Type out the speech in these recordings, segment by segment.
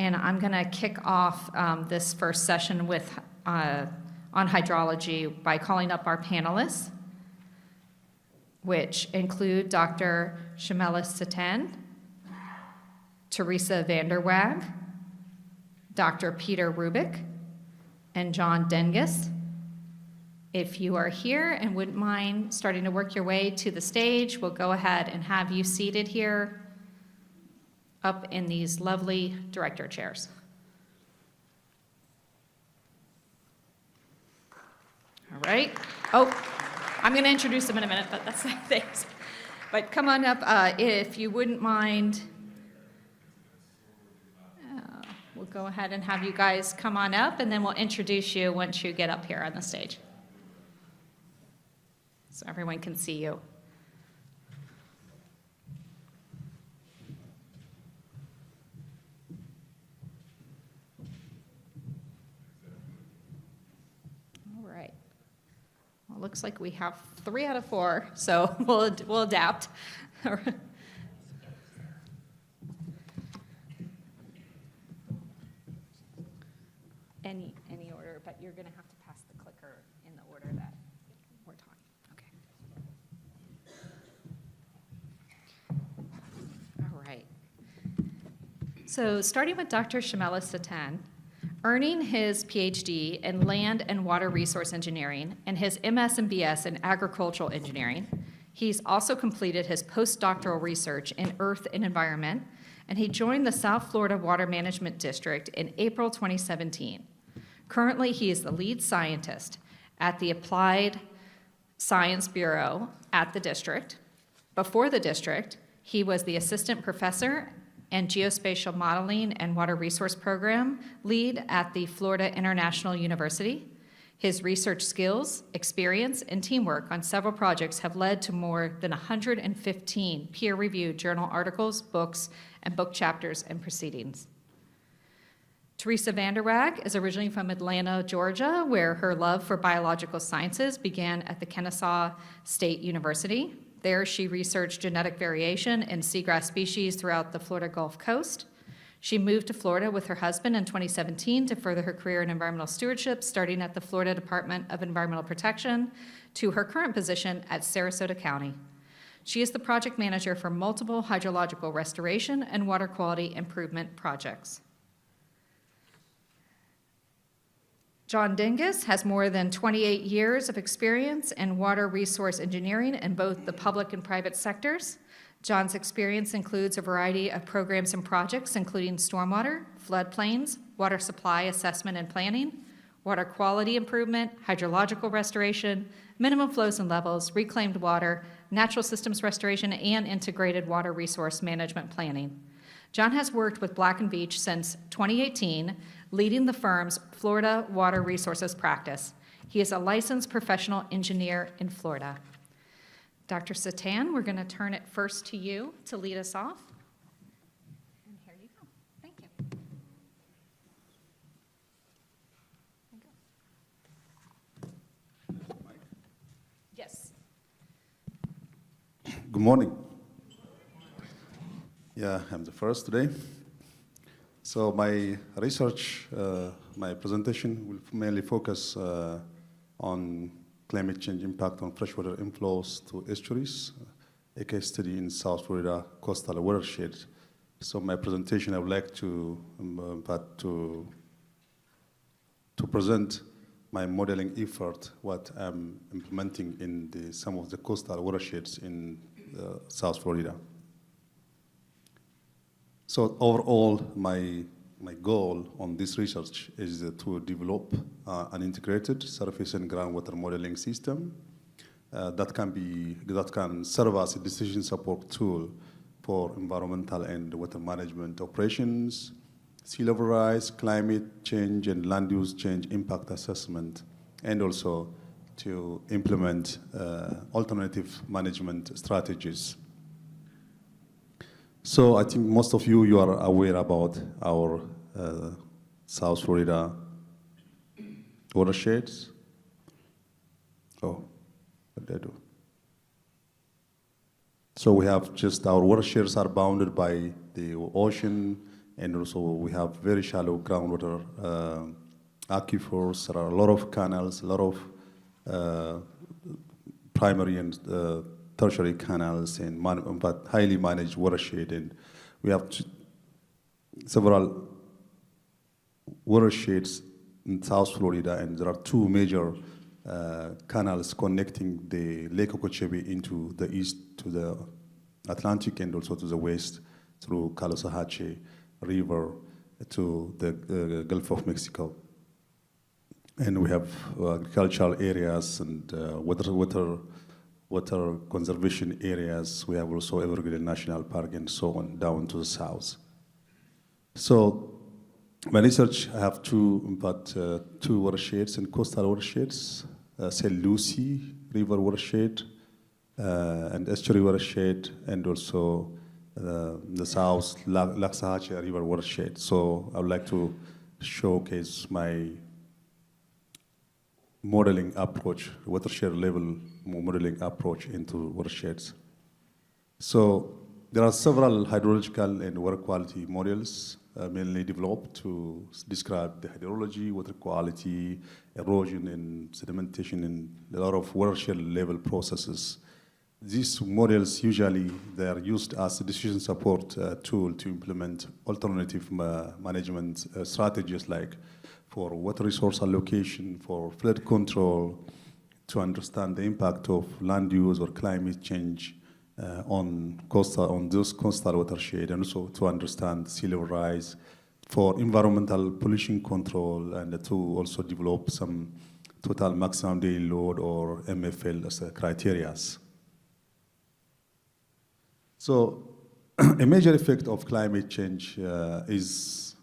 and I'm going to kick off this first session with on hydrology by calling up our panelists, which include Dr. Shimelis Setegn, Teresa VanderWaag, Dr. Peter Rubec, and John Dingus. If you are here and wouldn't mind starting to work your way to the stage, we'll go ahead and have you seated here up in these lovely director chairs. All right. Oh, I'm going to introduce them in a minute, but that's thanks. But come on up if you wouldn't mind. We'll go ahead and have you guys come on up, and then we'll introduce you once you get up here on the stage, so everyone can see you. All right. Well, it looks like we have 3 out of 4, so we'll adapt. Any order, but you're going to have to pass the clicker in the order that we're talking. Okay. All right. So starting with Dr. Shimelis Setegn, earning his PhD in Land and Water Resource Engineering and his MS and BS in Agricultural Engineering, he's also completed his postdoctoral research in Earth and Environment, and he joined the South Florida Water Management District in April 2017. Currently, he is the lead scientist at the Applied Science Bureau at the district. Before the district, he was the assistant professor and geospatial modeling and water resource program lead at the Florida International University. His research skills, experience, and teamwork on several projects have led to more than 115 peer-reviewed journal articles, books, and book chapters and proceedings. Teresa VanderWaag is originally from Atlanta, Georgia, where her love for biological sciences began at the Kennesaw State University. There, she researched genetic variation in seagrass species throughout the Florida Gulf Coast. She moved to Florida with her husband in 2017 to further her career in environmental stewardship, starting at the Florida Department of Environmental Protection to her current position at Sarasota County. She is the project manager for multiple hydrological restoration and water quality improvement projects. John Dingus has more than 28 years of experience in water resource engineering in both the public and private sectors. John's experience includes a variety of programs and projects, including stormwater, floodplains, water supply assessment and planning, water quality improvement, hydrological restoration, minimum flows and levels, reclaimed water, natural systems restoration, and integrated water resource management planning. John has worked with Black & Veatch since 2018, leading the firm's Florida Water Resources practice. He is a licensed professional engineer in Florida. Dr. Setegn, we're going to turn it first to you to lead us off. And here you go. Thank you. Yes. Good morning. Yeah, I'm the first today. So my research, my presentation will mainly focus on climate change impact on freshwater inflows to estuaries, a case study in South Florida coastal watershed. So my presentation, I would like to present my modeling effort, what I'm implementing in some of the coastal watersheds in South Florida. So overall, my goal on this research is to develop an integrated surface and groundwater modeling system that can serve as a decision support tool for environmental and water management operations, sea level rise, climate change, and land use change impact assessment, and also to implement alternative management strategies. So I think most of you are aware about our South Florida watersheds. Oh, what did I do? So we have just our watersheds are bounded by the ocean and also we have very shallow groundwater aquifers. There are a lot of canals, a lot of primary and tertiary canals, and but highly managed watershed. And we have several watersheds in South Florida, and there are two major canals connecting the Lake Okeechobee into the east to the Atlantic and also to the west through Caloosahatchee River to the Gulf of Mexico. And we have agricultural areas and water conservation areas. We have also Everglades National Park and so on down to the south. So my research, I have two watersheds and coastal watersheds, St. Lucie River watershed and estuary watershed, and also the south Laxahatchee River watershed. So I would like to showcase my modeling approach, watershed level modeling approach into watersheds. So there are several hydrological and water quality models mainly developed to describe the hydrology, water quality, erosion and sedimentation, and a lot of watershed level processes. These models usually they are used as a decision support tool to implement alternative management strategies like for water resource allocation, for flood control, to understand the impact of land use or climate change on those coastal watershed, and also to understand sea level rise, for environmental pollution control, and to also develop some total maximum daily load or MFL as criteria. So a major effect of climate change is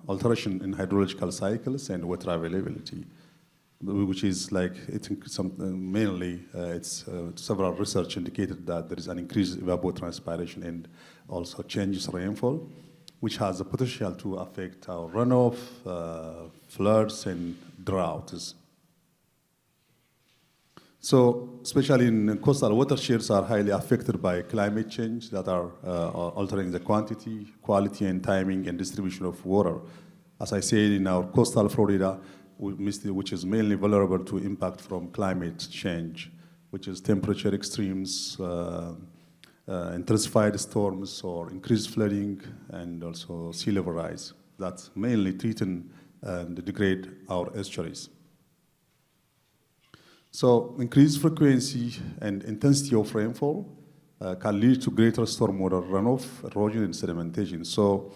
alteration in hydrological cycles and water availability, which is like mainly it's several research indicated that there is an increased evapotranspiration and also changes rainfall, which has the potential to affect our runoff, floods, and droughts. So, especially in coastal watersheds are highly affected by climate change that are altering the quantity, quality, and timing and distribution of water. As I said, in our coastal Florida, which is mainly vulnerable to impact from climate change, which is temperature extremes, intensified storms, or increased flooding, and also sea level rise. That's mainly threaten and degrade our estuaries. So increased frequency and intensity of rainfall can lead to greater stormwater runoff, erosion, and sedimentation. So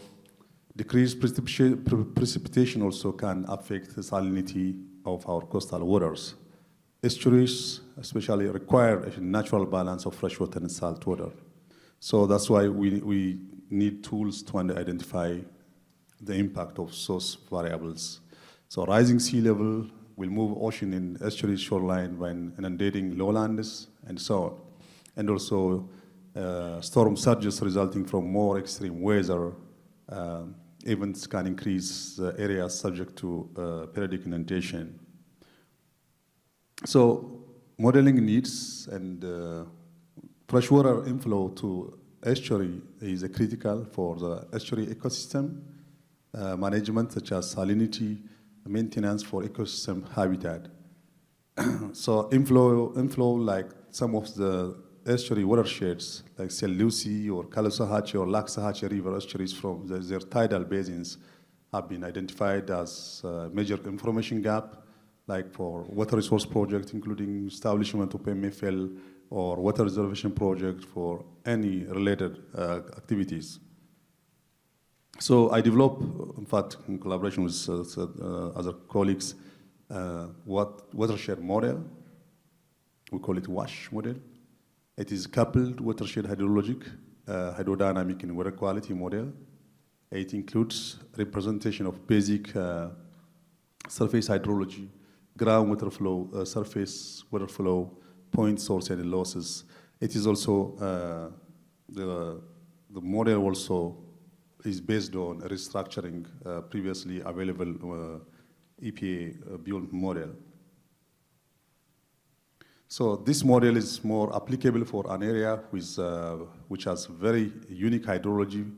decreased precipitation also can affect the salinity of our coastal waters. Estuaries especially require a natural balance of freshwater and saltwater. So that's why we need tools to identify the impact of those variables. So rising sea level will move ocean and estuary shoreline when inundating lowlands and so on. And also storm surges resulting from more extreme weather events can increase areas subject to periodic inundation. So modeling needs and freshwater inflow to estuary is critical for the estuary ecosystem management, such as salinity, maintenance for ecosystem habitat. So inflow like some of the estuary watersheds, like St. Lucie or Caloosahatchee or Laxahatchee River estuaries from their tidal basins have been identified as a major information gap, like for water resource project, including establishment of MFL or water reservation project for any related activities. So I developed, in fact, in collaboration with other colleagues, watershed model. We call it WASH model. It is coupled watershed hydrologic, hydrodynamic, and water quality model. It includes representation of basic surface hydrology, groundwater flow, surface water flow, point source and losses. It is also, the model also is based on restructuring previously available EPA built model. So this model is more applicable for an area with, which has very unique hydrology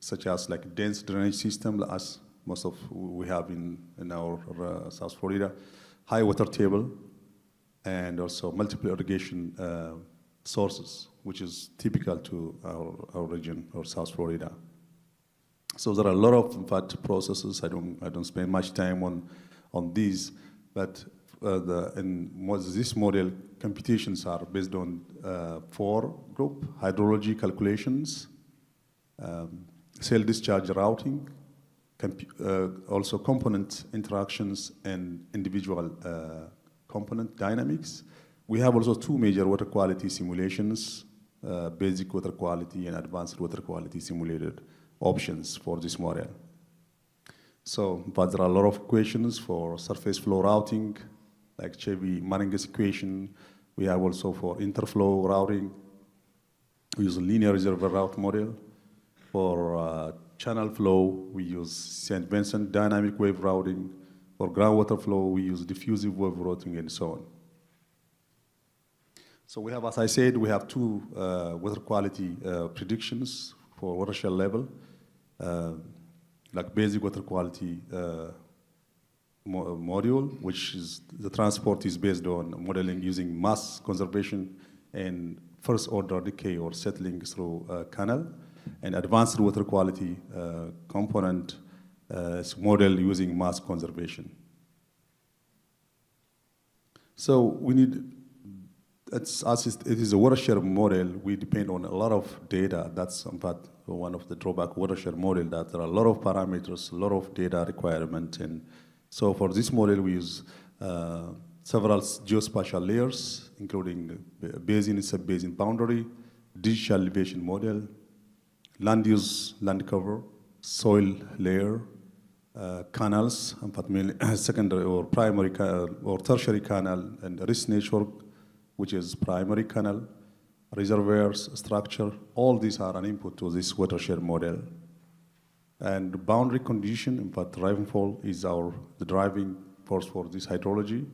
such as like dense drainage system, as most of we have in our South Florida, high water table, and also multiple irrigation sources, which is typical to our region or South Florida. So there are a lot of, in fact, processes. I don't spend much time on these, but this model, computations are based on 4 group: hydrology calculations, cell discharge routing, also component interactions, and individual component dynamics. We have also 2 major water quality simulations, basic water quality and advanced water quality simulated options for this model. So, but there are a lot of equations for surface flow routing, like Chevy-Maringes equation. We have also for interflow routing. We use a linear reservoir route model. For channel flow, we use St. Vincent dynamic wave routing. For groundwater flow, we use diffusive wave routing, and so on. So we have, as I said, we have 2 water quality predictions for watershed level, like basic water quality module, which is the transport is based on modeling using mass conservation and first order decay or settling through canal, and advanced water quality component is model using mass conservation. So we need, it is a watershed model, we depend on a lot of data. That's in fact one of the drawback watershed model, that there are a lot of parameters, a lot of data requirement. And so for this model, we use several geospatial layers, including basin and sub-basin boundary, digital elevation model, land use, land cover, soil layer, canals, in fact mainly secondary or primary or tertiary canal, and risk network, which is primary canal, reservoirs, structure. All these are an input to this watershed model. And the boundary condition, in fact, rainfall is the driving force for this hydrology.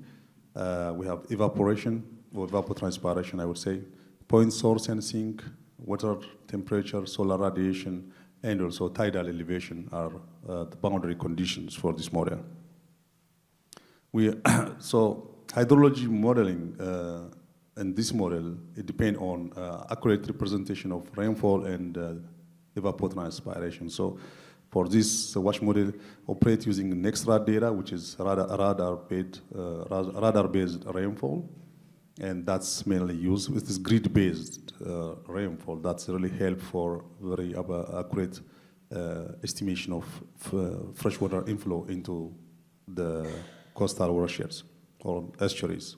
We have evaporation, or evapotranspiration, I would say, point source and sink, water temperature, solar radiation, and also tidal elevation are the boundary conditions for this model. So hydrology modeling in this model, it depends on accurate representation of rainfall and evapotranspiration. So for this WASH model, operate using NextRad data, which is radar-based rainfall, and that's mainly used with this grid-based rainfall. That's really help for very accurate estimation of freshwater inflow into the coastal watersheds or estuaries.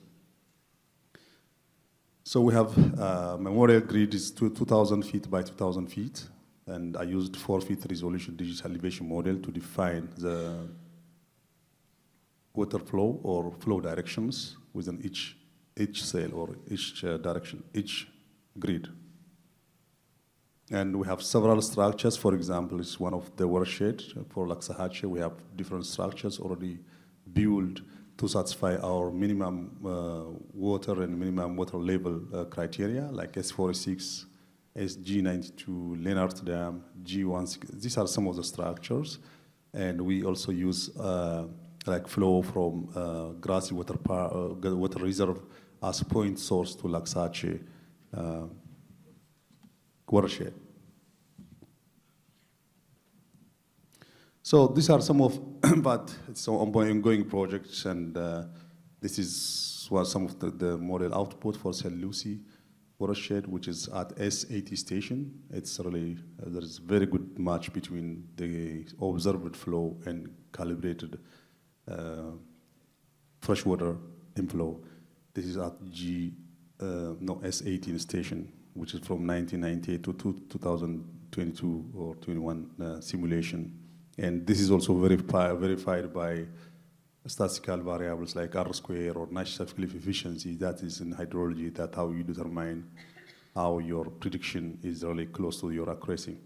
So we have memorial grid is 2,000 feet by 2,000 feet, and I used 4 feet resolution digital elevation model to define the water flow or flow directions within each cell or each direction, each grid. And we have several structures. For example, it's one of the watershed. For Laxahatche, we have different structures already built to satisfy our minimum water and minimum water level criteria, like S46, SG92, Leonard Dam, G16. These are some of the structures. And we also use like flow from grassy water reserve as point source to Laxahatche watershed. So these are some of, but it's ongoing projects, and this is some of the model output for St. Lucie watershed, which is at S80 station. It's really, there is very good match between the observed flow and calibrated freshwater inflow. This is at S18 station, which is from 1998 to 2022 or 21 simulation. And this is also verified by statistical variables like R square or Nash cliff efficiency. That is in hydrology. That's how you determine how your prediction is really close to your accuracy.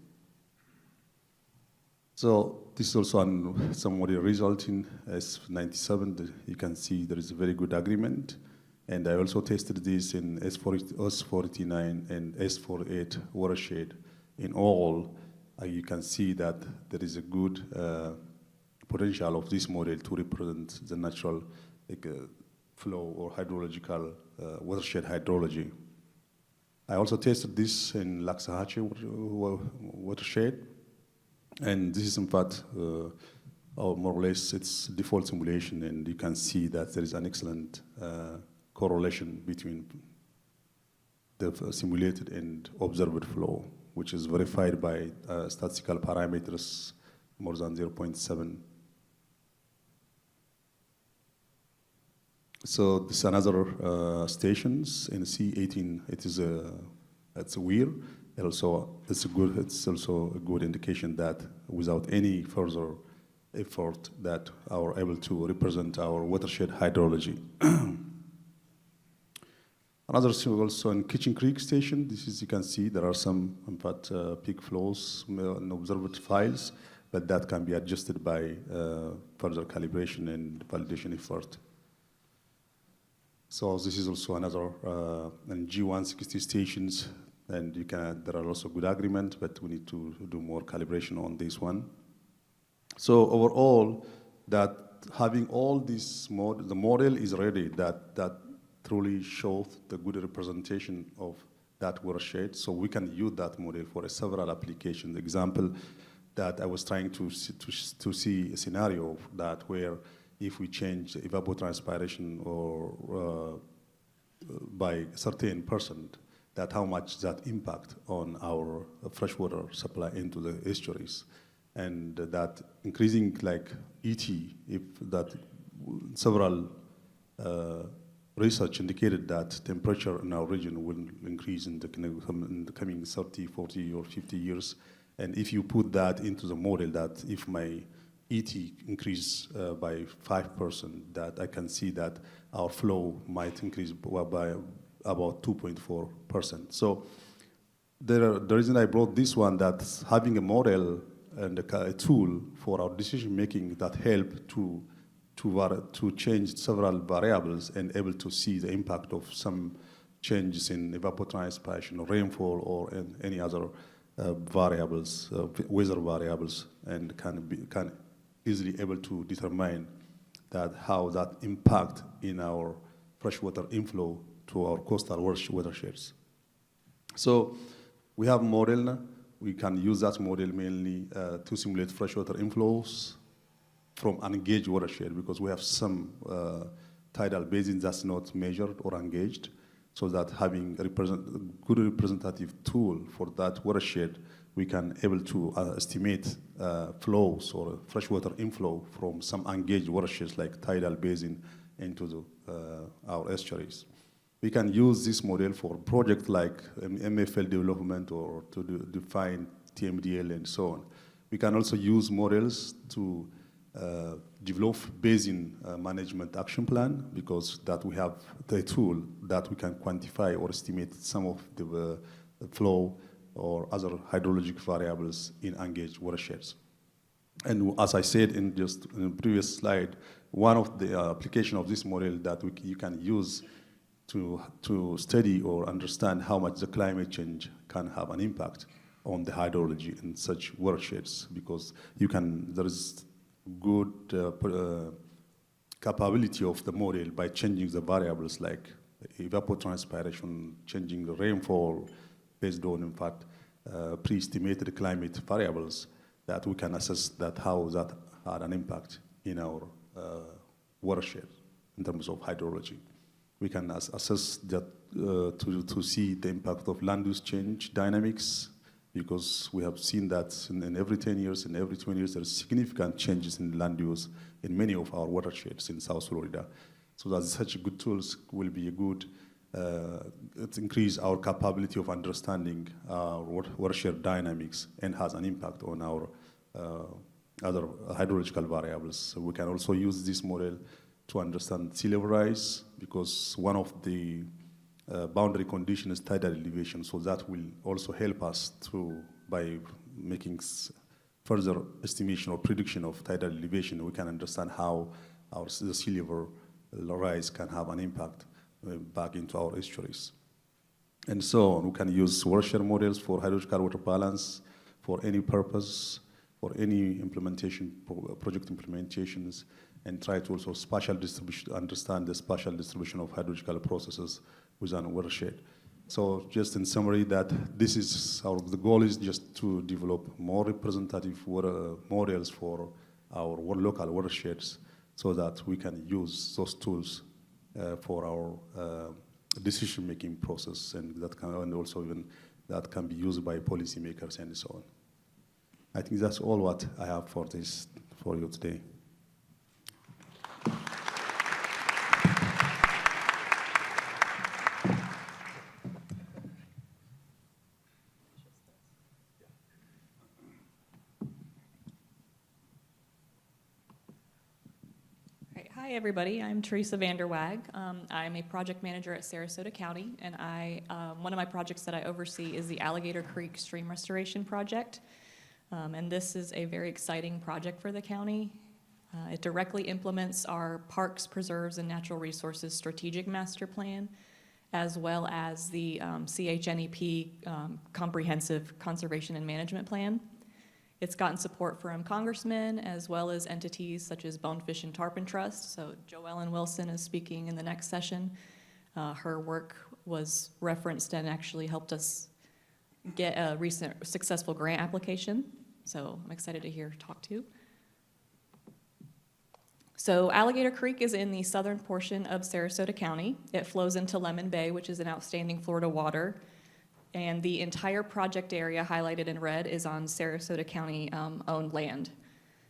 So this is also some model result in S97. You can see there is a very good agreement. And I also tested this in S49 and S48 watershed in all you can see that there is a good potential of this model to represent the natural flow or hydrological watershed hydrology. I also tested this in Laxahatchee watershed, and this is in fact more or less its default simulation, and you can see that there is an excellent correlation between the simulated and observed flow, which is verified by statistical parameters more than 0.7. So this is another stations in C18. It's a weir. It's also a good indication that without any further effort that are able to represent our watershed hydrology. Another also in Kitchen Creek Station, this is, you can see there are some, in fact, peak flows and observed files, but that can be adjusted by further calibration and validation effort. So this is also another, and G160 stations, and there are also good agreement, but we need to do more calibration on this one. So overall, that having all this the model is ready, that truly shows the good representation of that watershed. So we can use that model for several applications. The example that I was trying to see a scenario that where if we change evapotranspiration or by a certain percent, that how much that impact on our freshwater supply into the estuaries. And that increasing like ET, if that several research indicated that temperature in our region will increase in the coming 30, 40, or 50 years. And if you put that into the model, that if my ET increase by 5%, that I can see that our flow might increase by about 2.4%. So the reason I brought this one, that having a model and a tool for our decision making that help to change several variables and able to see the impact of some changes in evapotranspiration or rainfall or in any other variables, weather variables, and can easily able to determine that how that impact in our freshwater inflow to our coastal watersheds. So we have a model. We can use that model mainly to simulate freshwater inflows from unengaged watershed, because we have some tidal basins that's not measured or engaged, so that having a good representative tool for that watershed, we can able to estimate flows or freshwater inflow from some engaged watersheds like tidal basin into our estuaries. We can use this model for projects like MFL development or to define TMDL and so on. We can also use models to develop basin management action plan, because that we have the tool that we can quantify or estimate some of the flow or other hydrologic variables in engaged watersheds. And as I said in the previous slide, one of the application of this model that you can use to study or understand how much the climate change can have an impact on the hydrology in such watersheds, because there is good capability of the model by changing the variables like evapotranspiration, changing the rainfall based on, in fact, pre-estimated climate variables, that we can assess that how that had an impact in our watershed in terms of hydrology. We can assess that to see the impact of land use change dynamics, because we have seen that in every 10 years and every 20 years, there's significant changes in land use in many of our watersheds in South Florida. So that such good tools will be a good, it increase our capability of understanding our watershed dynamics and has an impact on our other hydrological variables. So we can also use this model to understand sea level rise, because one of the boundary condition is tidal elevation, so that will also help us by making further estimation or prediction of tidal elevation, we can understand how the sea level rise can have an impact back into our estuaries. And so on. We can use watershed models for hydrological water balance, for any purpose, for any implementation, project implementations, and try to also spatial distribution, understand the spatial distribution of hydrological processes within a watershed. So just in summary, that this is the goal is just to develop more representative water models for our local watersheds so that we can use those tools for our decision-making process, and that can, and also even that can be used by policymakers and so on. I think that's all what I have for you today. Hi, everybody. I'm Teresa VanderWaag. I'm a project manager at Sarasota County, and one of my projects that I oversee is the Alligator Creek Stream Restoration Project. And this is a very exciting project for the county. It directly implements our Parks, Preserves, and Natural Resources Strategic Master Plan, as well as the CHNEP Comprehensive Conservation and Management Plan. It's gotten support from congressmen as well as entities such as Bonefish and Tarpon Trust. So Joellen Wilson is speaking in the next session. Her work was referenced and actually helped us get a recent successful grant application. So I'm excited to hear her talk too. So Alligator Creek is in the southern portion of Sarasota County. It flows into Lemon Bay, which is an outstanding Florida water. And the entire project area highlighted in red is on Sarasota County owned land.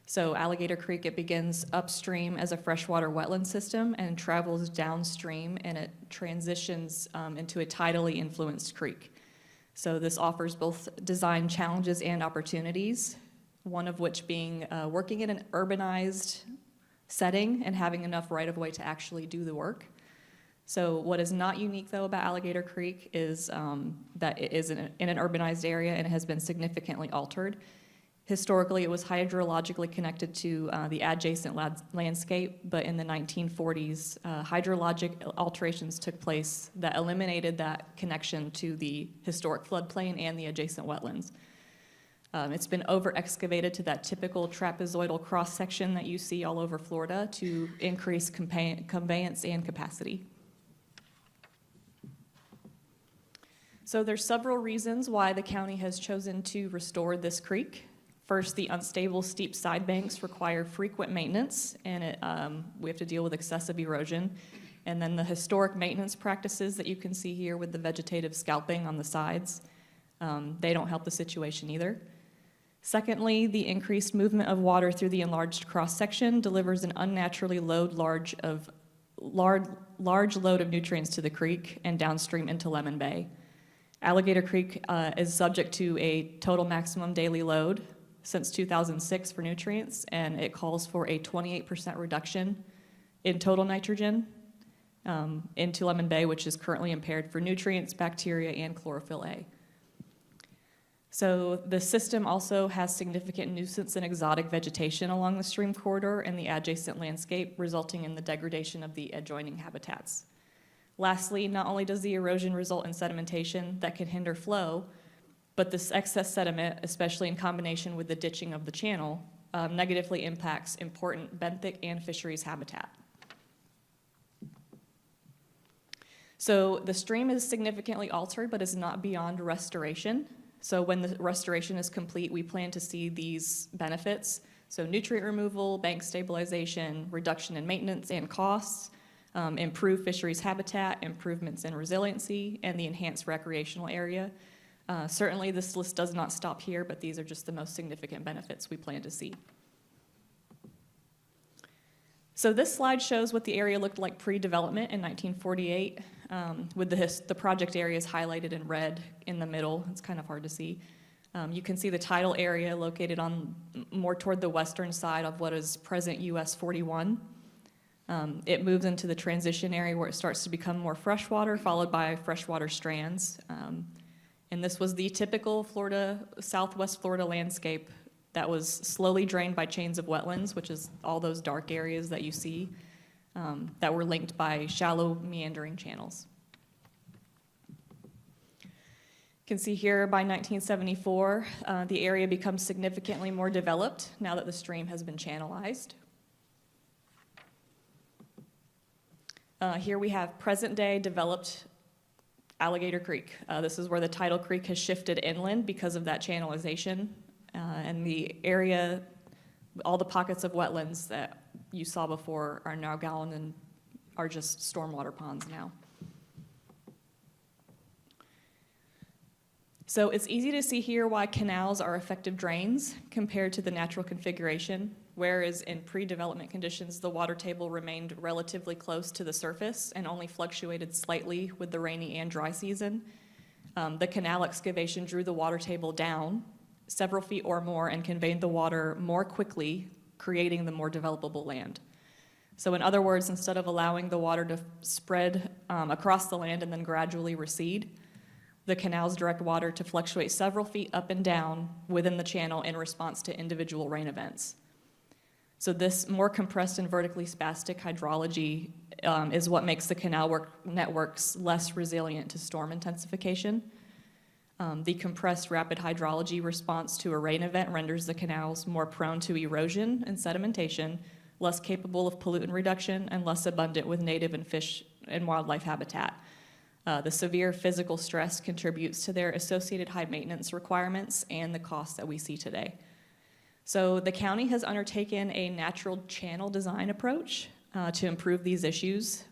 So Alligator Creek, it begins upstream as a freshwater wetland system and travels downstream, and it transitions into a tidally influenced creek. So this offers both design challenges and opportunities, one of which being working in an urbanized setting and having enough right-of-way to actually do the work. So what is not unique, though, about Alligator Creek is that it is in an urbanized area and it has been significantly altered. Historically, it was hydrologically connected to the adjacent landscape, but in the 1940s, hydrologic alterations took place that eliminated that connection to the historic floodplain and the adjacent wetlands. It's been over-excavated to that typical trapezoidal cross-section that you see all over Florida to increase conveyance and capacity. So there's several reasons why the county has chosen to restore this creek. First, the unstable steep side banks require frequent maintenance, and we have to deal with excessive erosion. And then the historic maintenance practices that you can see here with the vegetative scalping on the sides, they don't help the situation either. Secondly, the increased movement of water through the enlarged cross-section delivers an unnaturally large load of nutrients to the creek and downstream into Lemon Bay. Alligator Creek is subject to a total maximum daily load since 2006 for nutrients, and it calls for a 28% reduction in total nitrogen into Lemon Bay, which is currently impaired for nutrients, bacteria, and chlorophyll A. So the system also has significant nuisance and exotic vegetation along the stream corridor and the adjacent landscape, resulting in the degradation of the adjoining habitats. Lastly, not only does the erosion result in sedimentation that can hinder flow, but this excess sediment, especially in combination with the ditching of the channel, negatively impacts important benthic and fisheries habitat. So the stream is significantly altered, but is not beyond restoration. So when the restoration is complete, we plan to see these benefits. So nutrient removal, bank stabilization, reduction in maintenance and costs, improved fisheries habitat, improvements in resiliency, and the enhanced recreational area. Certainly this list does not stop here, but these are just the most significant benefits we plan to see. So this slide shows what the area looked like pre-development in 1948, with the project areas highlighted in red in the middle. It's kind of hard to see. You can see the tidal area located on more toward the western side of what is present US 41. It moves into the transition area where it starts to become more freshwater, followed by freshwater strands. And this was the typical Southwest Florida landscape that was slowly drained by chains of wetlands, which is all those dark areas that you see that were linked by shallow meandering channels. You can see here by 1974, the area becomes significantly more developed now that the stream has been channelized. Here we have present-day developed Alligator Creek. This is where the tidal creek has shifted inland because of that channelization. And the area, all the pockets of wetlands that you saw before are now gone and are just stormwater ponds now. So it's easy to see here why canals are effective drains compared to the natural configuration, whereas in pre-development conditions, the water table remained relatively close to the surface and only fluctuated slightly with the rainy and dry season. The canal excavation drew the water table down several feet or more and conveyed the water more quickly, creating the more developable land. So in other words, instead of allowing the water to spread across the land and then gradually recede, the canals direct water to fluctuate several feet up and down within the channel in response to individual rain events. So this more compressed and vertically spastic hydrology is what makes the canal networks less resilient to storm intensification. The compressed rapid hydrology response to a rain event renders the canals more prone to erosion and sedimentation, less capable of pollutant reduction, and less abundant with native and fish and wildlife habitat. The severe physical stress contributes to their associated high maintenance requirements and the costs that we see today. So the county has undertaken a natural channel design approach to improve these issues.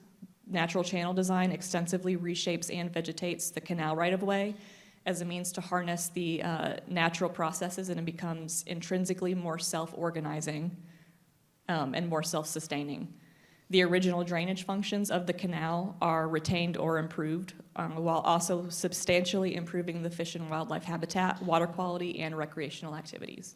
Natural channel design extensively reshapes and vegetates the canal right-of-way as a means to harness the natural processes, and it becomes intrinsically more self-organizing and more self-sustaining. The original drainage functions of the canal are retained or improved, while also substantially improving the fish and wildlife habitat, water quality, and recreational activities.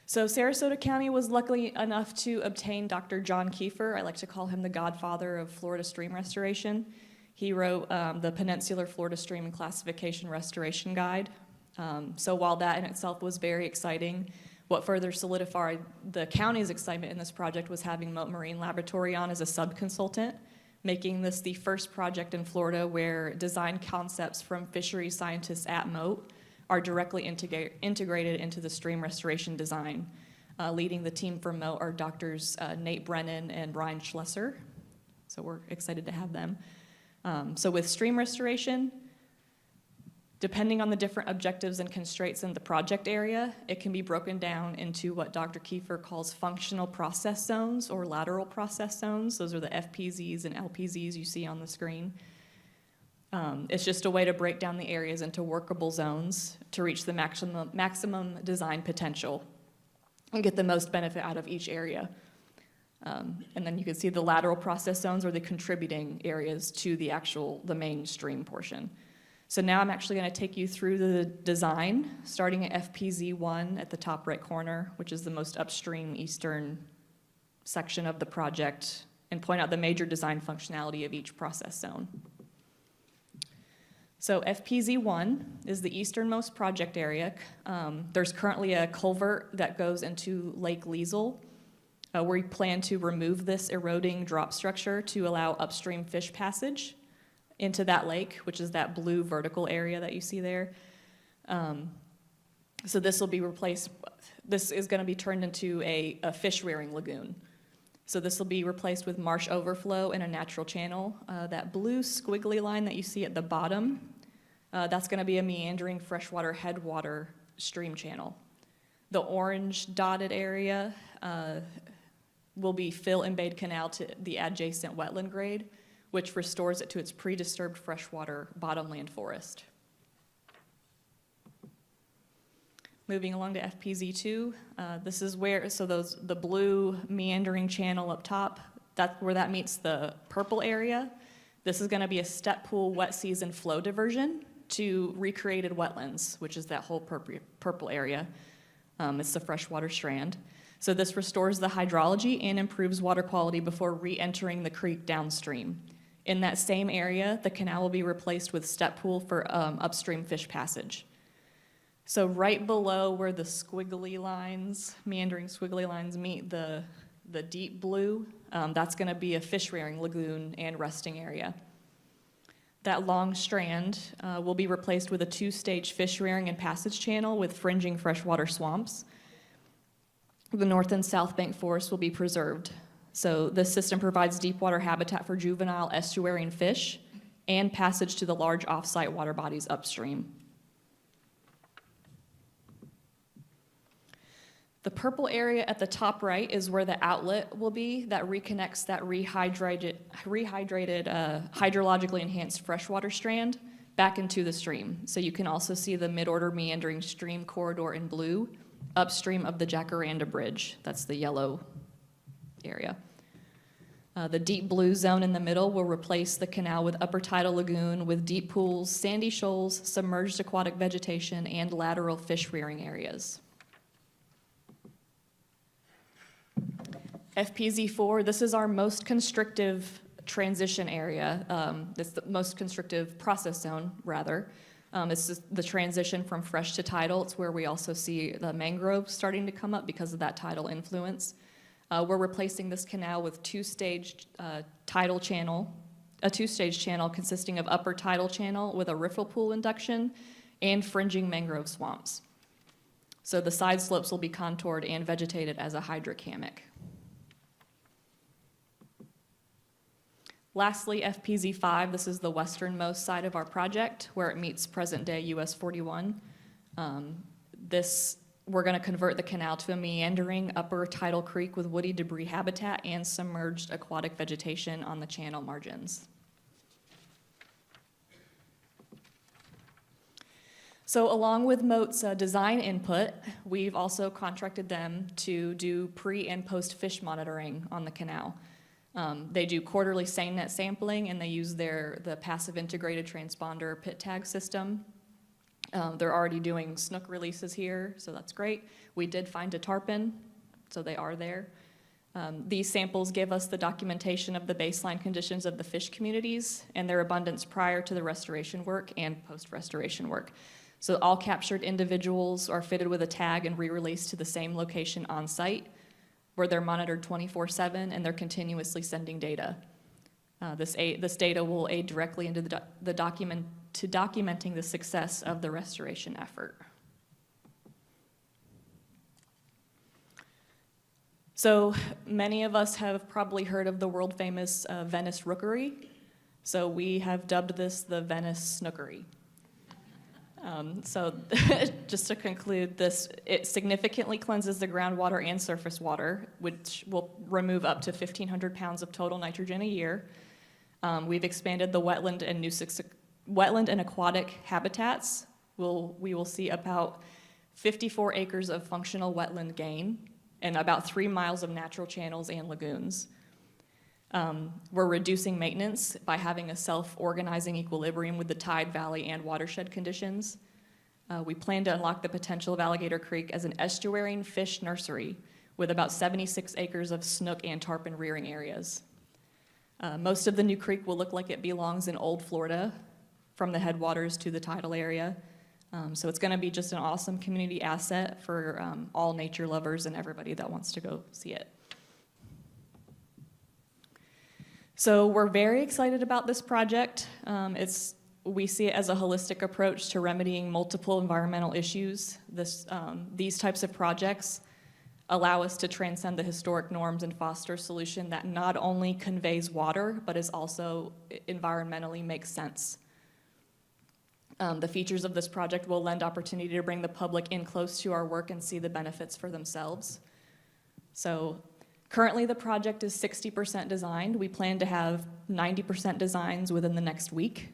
So Sarasota County was lucky enough to obtain Dr. John Kiefer. I like to call him the godfather of Florida stream restoration. He wrote the Peninsular Florida Stream and Classification Restoration Guide. So while that in itself was very exciting, what further solidified the county's excitement in this project was having Mote Marine Laboratory on as a sub-consultant, making this the first project in Florida where design concepts from fisheries scientists at Mote are directly integrated into the stream restoration design. Leading the team from Mote are doctors Nate Brennan and Brian Schlesser, so we're excited to have them. So with stream restoration, depending on the different objectives and constraints in the project area, it can be broken down into what Dr. Kiefer calls functional process zones or lateral process zones. Those are the FPZs and LPZs you see on the screen. It's just a way to break down the areas into workable zones to reach the maximum design potential and get the most benefit out of each area. And then you can see the lateral process zones are the contributing areas to the main stream portion. So now I'm actually going to take you through the design, starting at FPZ1 at the top right corner, which is the most upstream eastern section of the project, and point out the major design functionality of each process zone. So FPZ1 is the easternmost project area. There's currently a culvert that goes into Lake Liesel, where we plan to remove this eroding drop structure to allow upstream fish passage into that lake, which is that blue vertical area that you see there. So this will be replaced, this is gonna be turned into a fish rearing lagoon. So this will be replaced with marsh overflow in a natural channel. That blue squiggly line that you see at the bottom, that's gonna be a meandering freshwater headwater stream channel. The orange dotted area will be fill embayed canal to the adjacent wetland grade, which restores it to its pre-disturbed freshwater bottomland forest. Moving along to FPZ2, this is where, the blue meandering channel up top, that's where that meets the purple area. This is gonna be a step pool wet season flow diversion to recreated wetlands, which is that whole purple area. It's the freshwater strand. So this restores the hydrology and improves water quality before re-entering the creek downstream. In that same area, the canal will be replaced with step pool for upstream fish passage. So right below where the squiggly lines, meandering squiggly lines meet the deep blue, that's gonna be a fish rearing lagoon and resting area. That long strand will be replaced with a 2-stage fish rearing and passage channel with fringing freshwater swamps. The north and south bank forests will be preserved. So this system provides deep water habitat for juvenile estuarine fish and passage to the large off-site water bodies upstream. The purple area at the top right is where the outlet will be that reconnects that rehydrated hydrologically enhanced freshwater strand back into the stream. So you can also see the mid-order meandering stream corridor in blue upstream of the Jacaranda Bridge. That's the yellow area. The deep blue zone in the middle will replace the canal with upper tidal lagoon with deep pools, sandy shoals, submerged aquatic vegetation, and lateral fish rearing areas. FPZ4, this is our most constrictive transition area. It's the most constrictive process zone, rather. It's just the transition from fresh to tidal. It's where we also see the mangroves starting to come up because of that tidal influence. We're replacing this canal with a two-stage channel consisting of upper tidal channel with a riffle pool induction and fringing mangrove swamps. So the side slopes will be contoured and vegetated as a hydric hammock. Lastly, FPZ5, this is the westernmost side of our project where it meets present-day US 41. We're going to convert the canal to a meandering upper tidal creek with woody debris habitat and submerged aquatic vegetation on the channel margins. So along with MOAT's design input, we've also contracted them to do pre and post fish monitoring on the canal. They do quarterly seine net sampling, and they use the passive integrated transponder pit tag system. They're already doing snook releases here, so that's great. We did find a tarpon, so they are there. These samples give us the documentation of the baseline conditions of the fish communities and their abundance prior to the restoration work and post-restoration work. So all captured individuals are fitted with a tag and re-released to the same location on site, where they're monitored 24/7 and they're continuously sending data. This data will aid directly into documenting the success of the restoration effort. So many of us have probably heard of the world famous Venice rookery. So we have dubbed this the Venice snookery. So just to conclude, it significantly cleanses the groundwater and surface water, which will remove up to 1,500 pounds of total nitrogen a year. We've expanded the wetland and aquatic habitats. We will see about 54 acres of functional wetland gain and about 3 miles of natural channels and lagoons. We're reducing maintenance by having a self-organizing equilibrium with the tide, valley, and watershed conditions. We plan to unlock the potential of Alligator Creek as an estuarine fish nursery with about 76 acres of snook and tarpon rearing areas. Most of the new creek will look like it belongs in old Florida, from the headwaters to the tidal area. So it's going to be just an awesome community asset for all nature lovers and everybody that wants to go see it. So we're very excited about this project. We see it as a holistic approach to remedying multiple environmental issues. These types of projects allow us to transcend the historic norms and foster a solution that not only conveys water, but is also environmentally makes sense. The features of this project will lend opportunity to bring the public in close to our work and see the benefits for themselves. So currently the project is 60% designed. We plan to have 90% designs within the next week.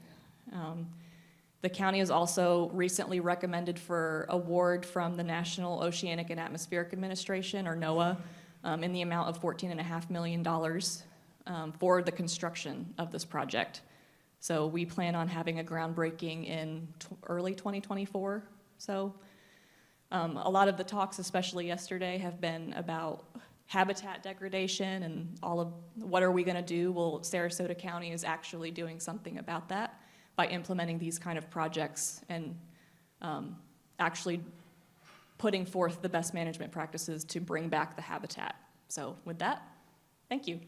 The county has also recently recommended for award from the National Oceanic and Atmospheric Administration, or NOAA, in the amount of $14.5 million for the construction of this project. So we plan on having a groundbreaking in early 2024. So a lot of the talks, especially yesterday, have been about habitat degradation and all of what are we going to do. Well, Sarasota County is actually doing something about that by implementing these kind of projects and actually putting forth the best management practices to bring back the habitat. So with that, thank you.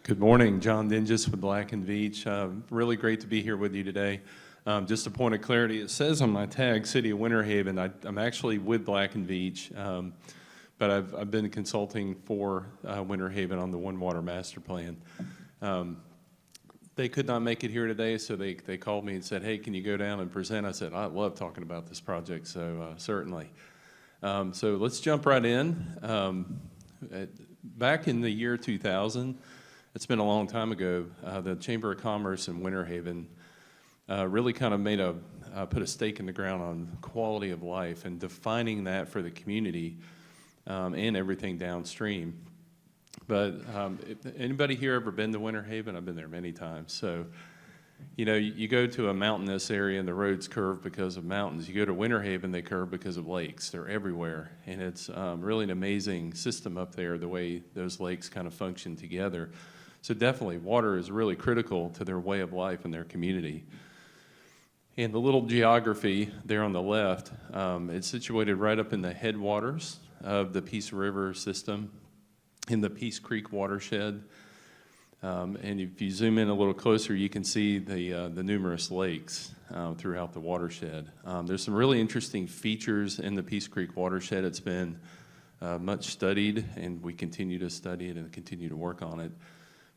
Good morning, John Dinges with Black and Veatch. Really great to be here with you today. Just a point of clarity, it says on my tag, City of Winter Haven. I'm actually with Black and Veatch, but I've been consulting for Winter Haven on the One Water Master Plan. They could not make it here today, so they called me and said, hey, can you go down and present? I said, I love talking about this project, so certainly. So let's jump right in. Back in the year 2000, it's been a long time ago, the Chamber of Commerce in Winter Haven really kind of put a stake in the ground on quality of life and defining that for the community and everything downstream. But anybody here ever been to Winter Haven? I've been there many times. So, you know, you go to a mountainous area and the roads curve because of mountains. You go to Winter Haven, they curve because of lakes. They're everywhere. And it's really an amazing system up there, the way those lakes kind of function together. So definitely, water is really critical to their way of life and their community. And the little geography there on the left, it's situated right up in the headwaters of the Peace River system in the Peace Creek watershed. And if you zoom in a little closer, you can see the numerous lakes throughout the watershed. There's some really interesting features in the Peace Creek watershed. It's been much studied, and we continue to study it and continue to work on it.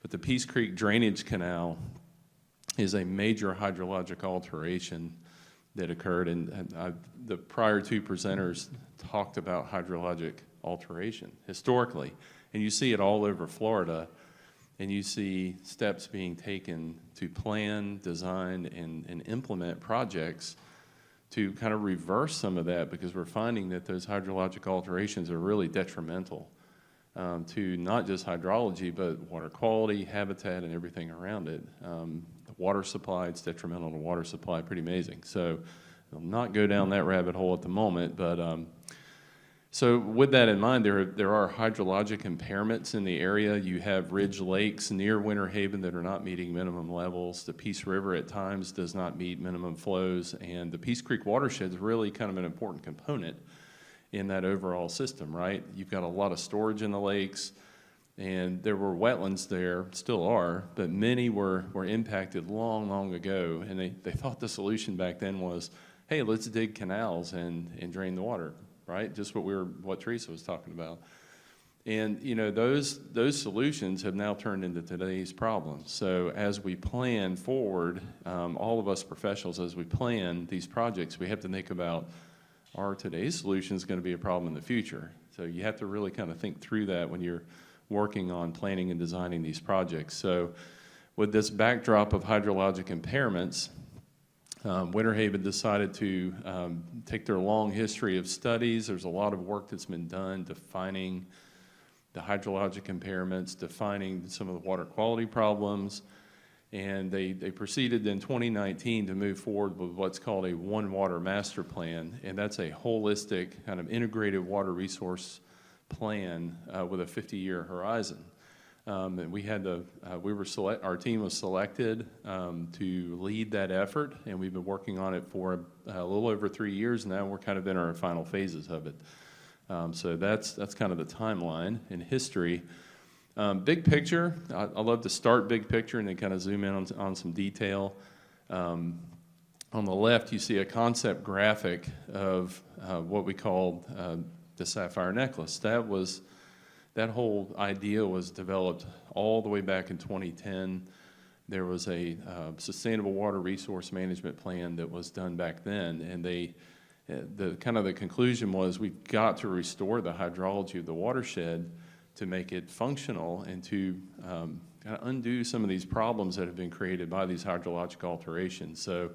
But the Peace Creek Drainage Canal is a major hydrologic alteration that occurred, and the prior two presenters talked about hydrologic alteration historically, and you see it all over Florida, and you see steps being taken to plan, design, and implement projects to kind of reverse some of that, because we're finding that those hydrologic alterations are really detrimental to not just hydrology, but water quality, habitat, and everything around it. The water supply, it's detrimental to water supply, pretty amazing. So I'll not go down that rabbit hole at the moment, but so with that in mind, there are hydrologic impairments in the area. You have ridge lakes near Winter Haven that are not meeting minimum levels. The Peace River at times does not meet minimum flows, and the Peace Creek watershed is really kind of an important component in that overall system, right? You've got a lot of storage in the lakes, and there were wetlands there, still are, but many were impacted long, long ago, and they thought the solution back then was, hey, let's dig canals and drain the water, right? Just what Teresa was talking about. And you know, those solutions have now turned into today's problems. So as we plan forward, all of us professionals, as we plan these projects, we have to think about, are today's solutions going to be a problem in the future? So you have to really kind of think through that when you're working on planning and designing these projects. So with this backdrop of hydrologic impairments, Winter Haven decided to take their long history of studies. There's a lot of work that's been done defining the hydrologic impairments, defining some of the water quality problems, and they proceeded in 2019 to move forward with what's called a One Water Master Plan, and that's a holistic kind of integrated water resource plan with a 50-year horizon. And we had our team was selected to lead that effort, and we've been working on it for a little over 3 years now. We're kind of in our final phases of it. So that's kind of the timeline in history. Big picture, I love to start big picture and then kind of zoom in on some detail. On the left, you see a concept graphic of what we call the sapphire necklace. That whole idea was developed all the way back in 2010. There was a sustainable water resource management plan that was done back then, and the conclusion was we've got to restore the hydrology of the watershed to make it functional and to kind of undo some of these problems that have been created by these hydrologic alterations. So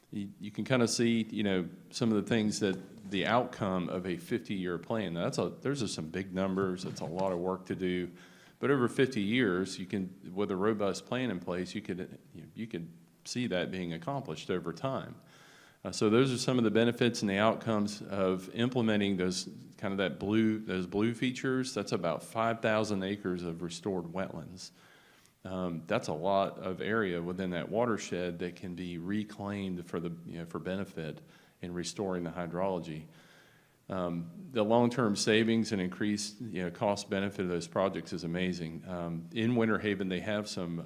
you can kind of see, you know, some of the things that the outcome of a 50-year plan. Now those are some big numbers. It's a lot of work to do, but over 50 years, you can, with a robust plan in place, you could see that being accomplished over time. So those are some of the benefits and the outcomes of implementing those blue features. That's about 5,000 acres of restored wetlands. That's a lot of area within that watershed that can be reclaimed for benefit in restoring the hydrology. The long-term savings and increased cost benefit of those projects is amazing. In Winter Haven, they have some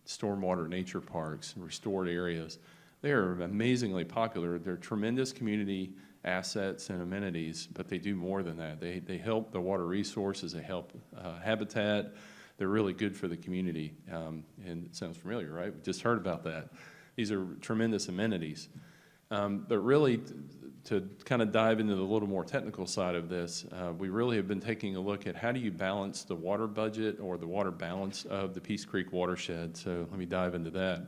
stormwater nature parks, restored areas. They are amazingly popular. They're tremendous community assets and amenities, but they do more than that. They help the water resources, they help habitat. They're really good for the community. And it sounds familiar, right? We just heard about that. These are tremendous amenities. But really, to kind of dive into the little more technical side of this, we really have been taking a look at how do you balance the water budget or the water balance of the Peace Creek watershed. So let me dive into that.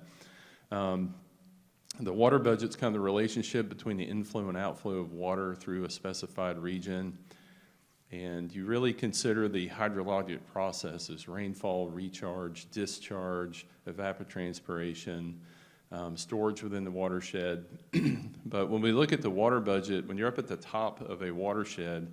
The water budget's kind of the relationship between the inflow and outflow of water through a specified region. And you really consider the hydrologic processes: rainfall, recharge, discharge, evapotranspiration, storage within the watershed. But when we look at the water budget, when you're up at the top of a watershed,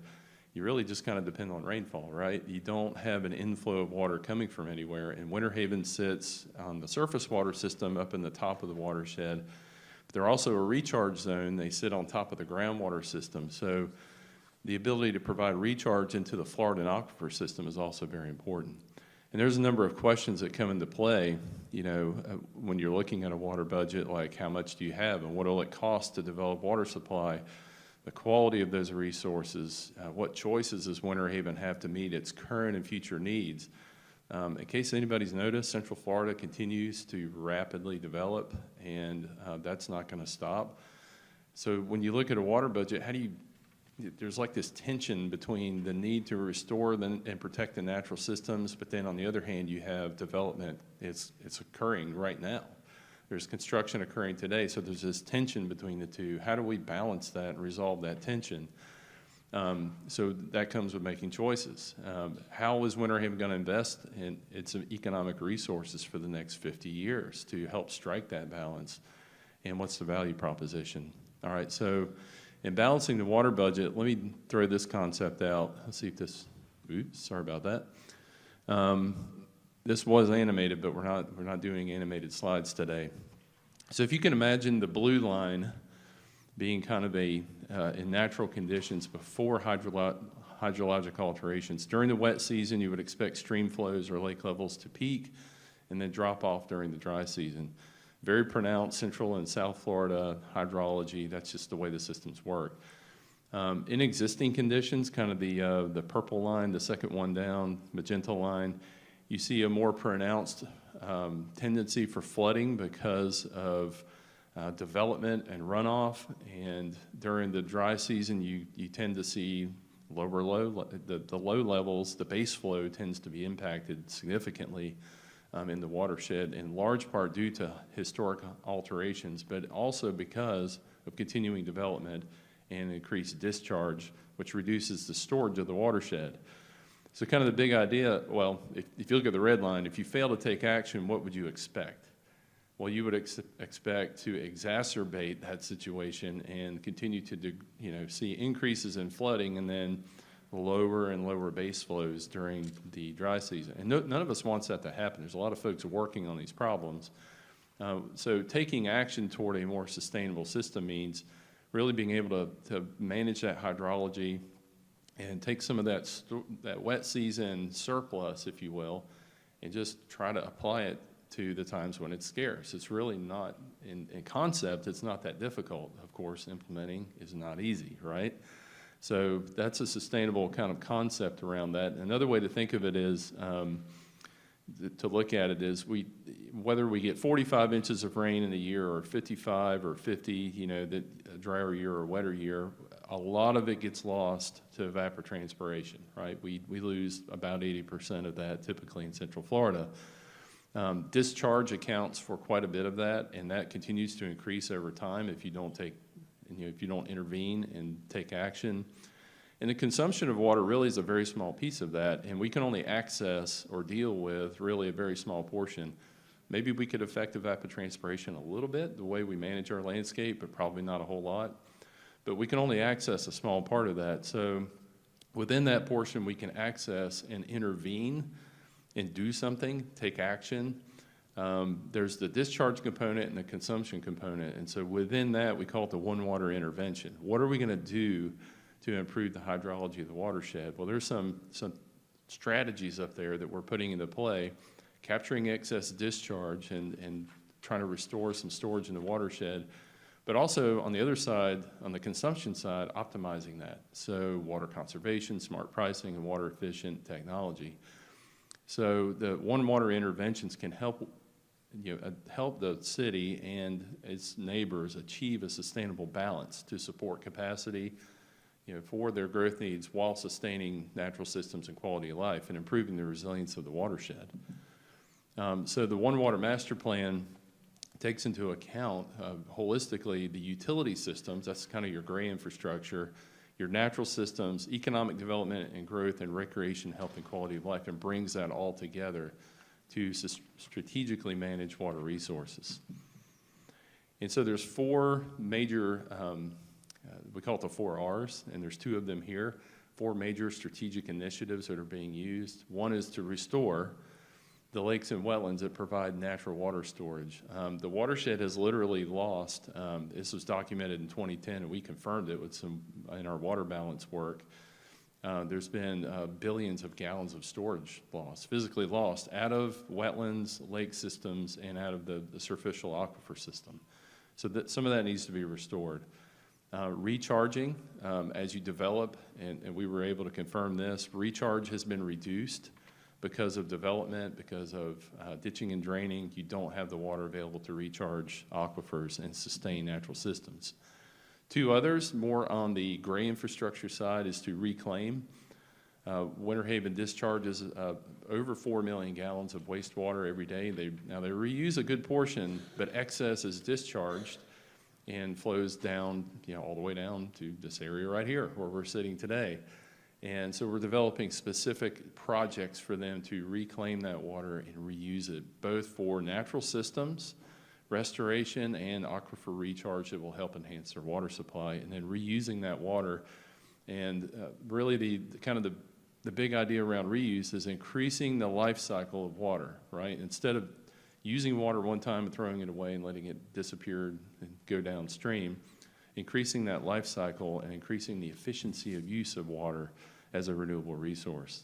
you really just kind of depend on rainfall, right? You don't have an inflow of water coming from anywhere. And Winter Haven sits on the surface water system up in the top of the watershed. But they're also a recharge zone. They sit on top of the groundwater system. So the ability to provide recharge into the Florida aquifer system is also very important. And there's a number of questions that come into play, when you're looking at a water budget, like how much do you have and what will it cost to develop water supply, the quality of those resources, what choices does Winter Haven have to meet its current and future needs. In case anybody's noticed, Central Florida continues to rapidly develop, and that's not going to stop. So when you look at a water budget, there's like this tension between the need to restore and protect the natural systems, but then on the other hand, you have development. It's occurring right now. There's construction occurring today, so there's this tension between the two. How do we balance that and resolve that tension? So that comes with making choices. How is Winter Haven going to invest in its economic resources for the next 50 years to help strike that balance? And what's the value proposition? All right, so in balancing the water budget, let me throw this concept out. Let's see if this, oops, sorry about that. This was animated, but we're not doing animated slides today. So if you can imagine the blue line being kind of in natural conditions before hydrologic alterations. During the wet season, you would expect stream flows or lake levels to peak and then drop off during the dry season. Very pronounced Central and South Florida hydrology. That's just the way the systems work. In existing conditions, kind of the purple line, the second one down, magenta line, you see a more pronounced tendency for flooding because of development and runoff. And during the dry season, you tend to see the low levels, the base flow tends to be impacted significantly in the watershed, in large part due to historic alterations, but also because of continuing development and increased discharge, which reduces the storage of the watershed. So kind of the big idea, well, if you look at the red line, if you fail to take action, what would you expect? Well, you would expect to exacerbate that situation and continue to see increases in flooding and then lower and lower base flows during the dry season. And none of us wants that to happen. There's a lot of folks working on these problems. So taking action toward a more sustainable system means really being able to manage that hydrology and take some of that wet season surplus, if you will, and just try to apply it to the times when it's scarce. It's really not, in concept, it's not that difficult. Of course, implementing is not easy, right? So that's a sustainable kind of concept around that. Another way to think of it is, to look at it is, whether we get 45 inches of rain in a year or 55 or 50, that a drier year or wetter year, a lot of it gets lost to evapotranspiration, right? We lose about 80% of that typically in Central Florida. Discharge accounts for quite a bit of that, and that continues to increase over time if you don't intervene and take action. And the consumption of water really is a very small piece of that, and we can only access or deal with really a very small portion. Maybe we could affect evapotranspiration a little bit, the way we manage our landscape, but probably not a whole lot. But we can only access a small part of that. So within that portion, we can access and intervene and do something, take action. There's the discharge component and the consumption component. And so within that, we call it the one water intervention. What are we going to do to improve the hydrology of the watershed. Well, there's some strategies up there that we're putting into play, capturing excess discharge and trying to restore some storage in the watershed, but also on the other side, on the consumption side, optimizing that. So water conservation, smart pricing, and water efficient technology. So the One Water interventions can help help the city and its neighbors achieve a sustainable balance to support capacity for their growth needs while sustaining natural systems and quality of life and improving the resilience of the watershed. So the One Water Master Plan takes into account holistically the utility systems, that's kind of your gray infrastructure, your natural systems, economic development and growth, and recreation, health, and quality of life, and brings that all together to strategically manage water resources. And so there's four major, we call it the 4 R's, and there's 2 of them here, 4 major strategic initiatives that are being used. One is to restore the lakes and wetlands that provide natural water storage. The watershed has literally lost, this was documented in 2010, and we confirmed it with some in our water balance work. There's been billions of gallons of storage lost, physically lost, out of wetlands, lake systems, and out of the superficial aquifer system. So that some of that needs to be restored. Recharging, as you develop, and we were able to confirm this, recharge has been reduced because of development, because of ditching and draining. You don't have the water available to recharge aquifers and sustain natural systems. 2 others, more on the gray infrastructure side, is to reclaim. Winter Haven discharges over 4 million gallons of wastewater every day. They reuse a good portion, but excess is discharged and flows down, all the way down to this area right here where we're sitting today. And so we're developing specific projects for them to reclaim that water and reuse it, both for natural systems, restoration, and aquifer recharge that will help enhance their water supply, and then reusing that water. And really the big idea around reuse is increasing the life cycle of water, right? Instead of using water one time and throwing it away and letting it disappear and go downstream, increasing that life cycle and increasing the efficiency of use of water as a renewable resource.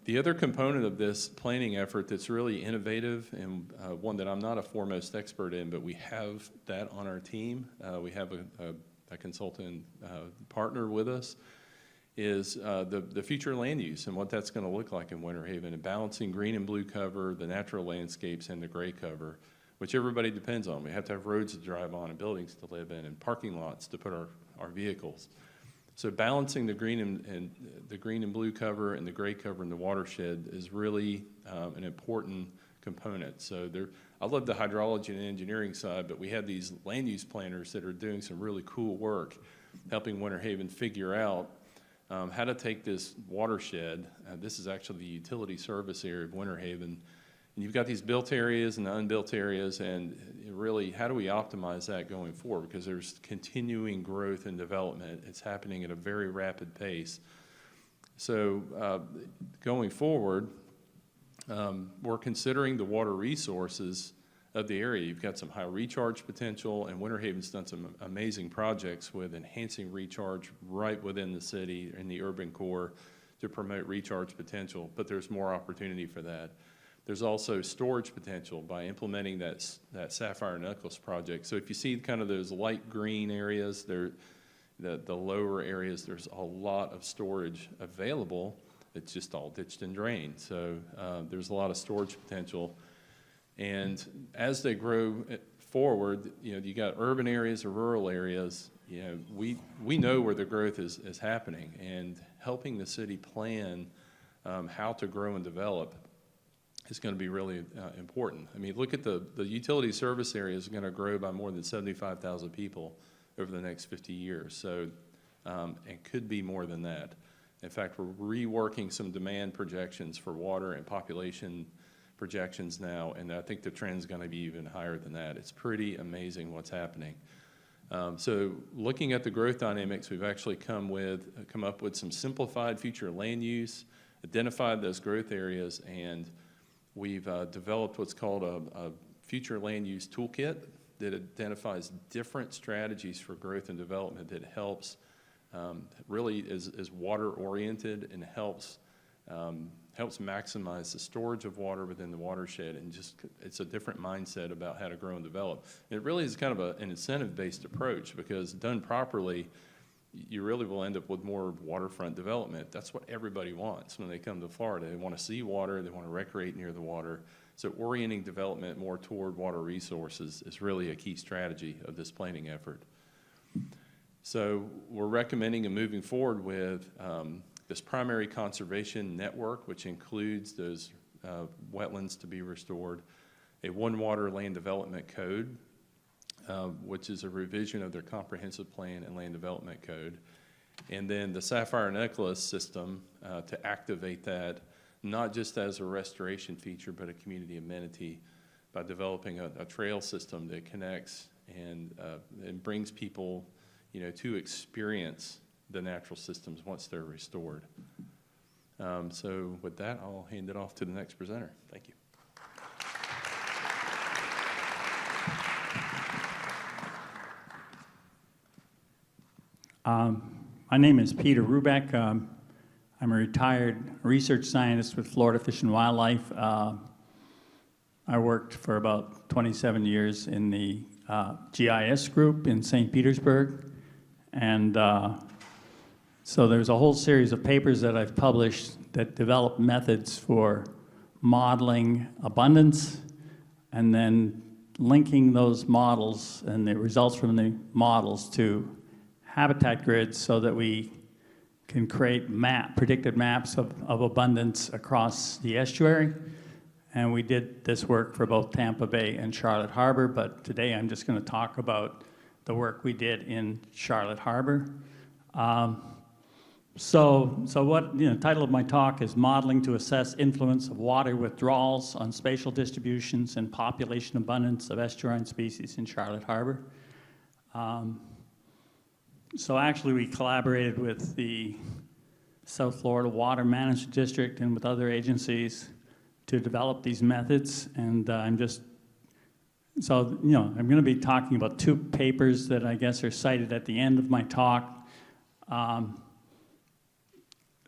The other component of this planning effort that's really innovative and one that I'm not a foremost expert in, but we have that on our team, we have a consultant partner with us, is the future land use and what that's going to look like in Winter Haven, and balancing green and blue cover, the natural landscapes, and the gray cover, which everybody depends on. We have to have roads to drive on and buildings to live in and parking lots to put our vehicles. So balancing the green and blue cover and the gray cover in the watershed is really an important component. So I love the hydrology and engineering side, but we have these land use planners that are doing some really cool work helping Winter Haven figure out how to take this watershed. This is actually the utility service area of Winter Haven. And you've got these built areas and the unbuilt areas, and really, how do we optimize that going forward? Because there's continuing growth and development. It's happening at a very rapid pace. So going forward, we're considering the water resources of the area. You've got some high recharge potential, and Winter Haven's done some amazing projects with enhancing recharge right within the city in the urban core to promote recharge potential, but there's more opportunity for that. There's also storage potential by implementing that Sapphire Knuckles project. So if you see kind of those light green areas, the lower areas, there's a lot of storage available. It's just all ditched and drained. So there's a lot of storage potential. And as they grow forward, you got urban areas or rural areas. We know where the growth is happening, and helping the city plan how to grow and develop is going to be really important. I mean, look at the utility service area is going to grow by more than 75,000 people over the next 50 years. So, it could be more than that. In fact, we're reworking some demand projections for water and population projections now, and I think the trend's going to be even higher than that. It's pretty amazing what's happening. So looking at the growth dynamics, we've actually come up with some simplified future land use, identified those growth areas, and we've developed what's called a future land use toolkit that identifies different strategies for growth and development that helps, really is water-oriented and helps maximize the storage of water within the watershed, and just it's a different mindset about how to grow and develop. And it really is kind of an incentive-based approach, because done properly, you really will end up with more waterfront development. That's what everybody wants when they come to Florida. They want to see water, they want to recreate near the water. So orienting development more toward water resources is really a key strategy of this planning effort. So we're recommending and moving forward with this primary conservation network, which includes those wetlands to be restored, a one water land development code, which is a revision of their comprehensive plan and land development code, and then the Sapphire Necklace system to activate that, not just as a restoration feature, but a community amenity by developing a trail system that connects and brings people, to experience the natural systems once they're restored. So with that, I'll hand it off to the next presenter. Thank you. My name is Peter Rubec. I'm a retired research scientist with Florida Fish and Wildlife. I worked for about 27 years in the GIS group in St. Petersburg. And so there's a whole series of papers that I've published that develop methods for modeling abundance and then linking those models and the results from the models to habitat grids so that we can create predicted maps of abundance across the estuary. And we did this work for both Tampa Bay and Charlotte Harbor, but today I'm just going to talk about the work we did in Charlotte Harbor. The title of my talk is Modeling to Assess Influence of Water Withdrawals on Spatial Distributions and Population Abundance of Estuarine Species in Charlotte Harbor. So actually we collaborated with the South Florida Water Management District and with other agencies to develop these methods, and I'm going to be talking about two papers that I guess are cited at the end of my talk.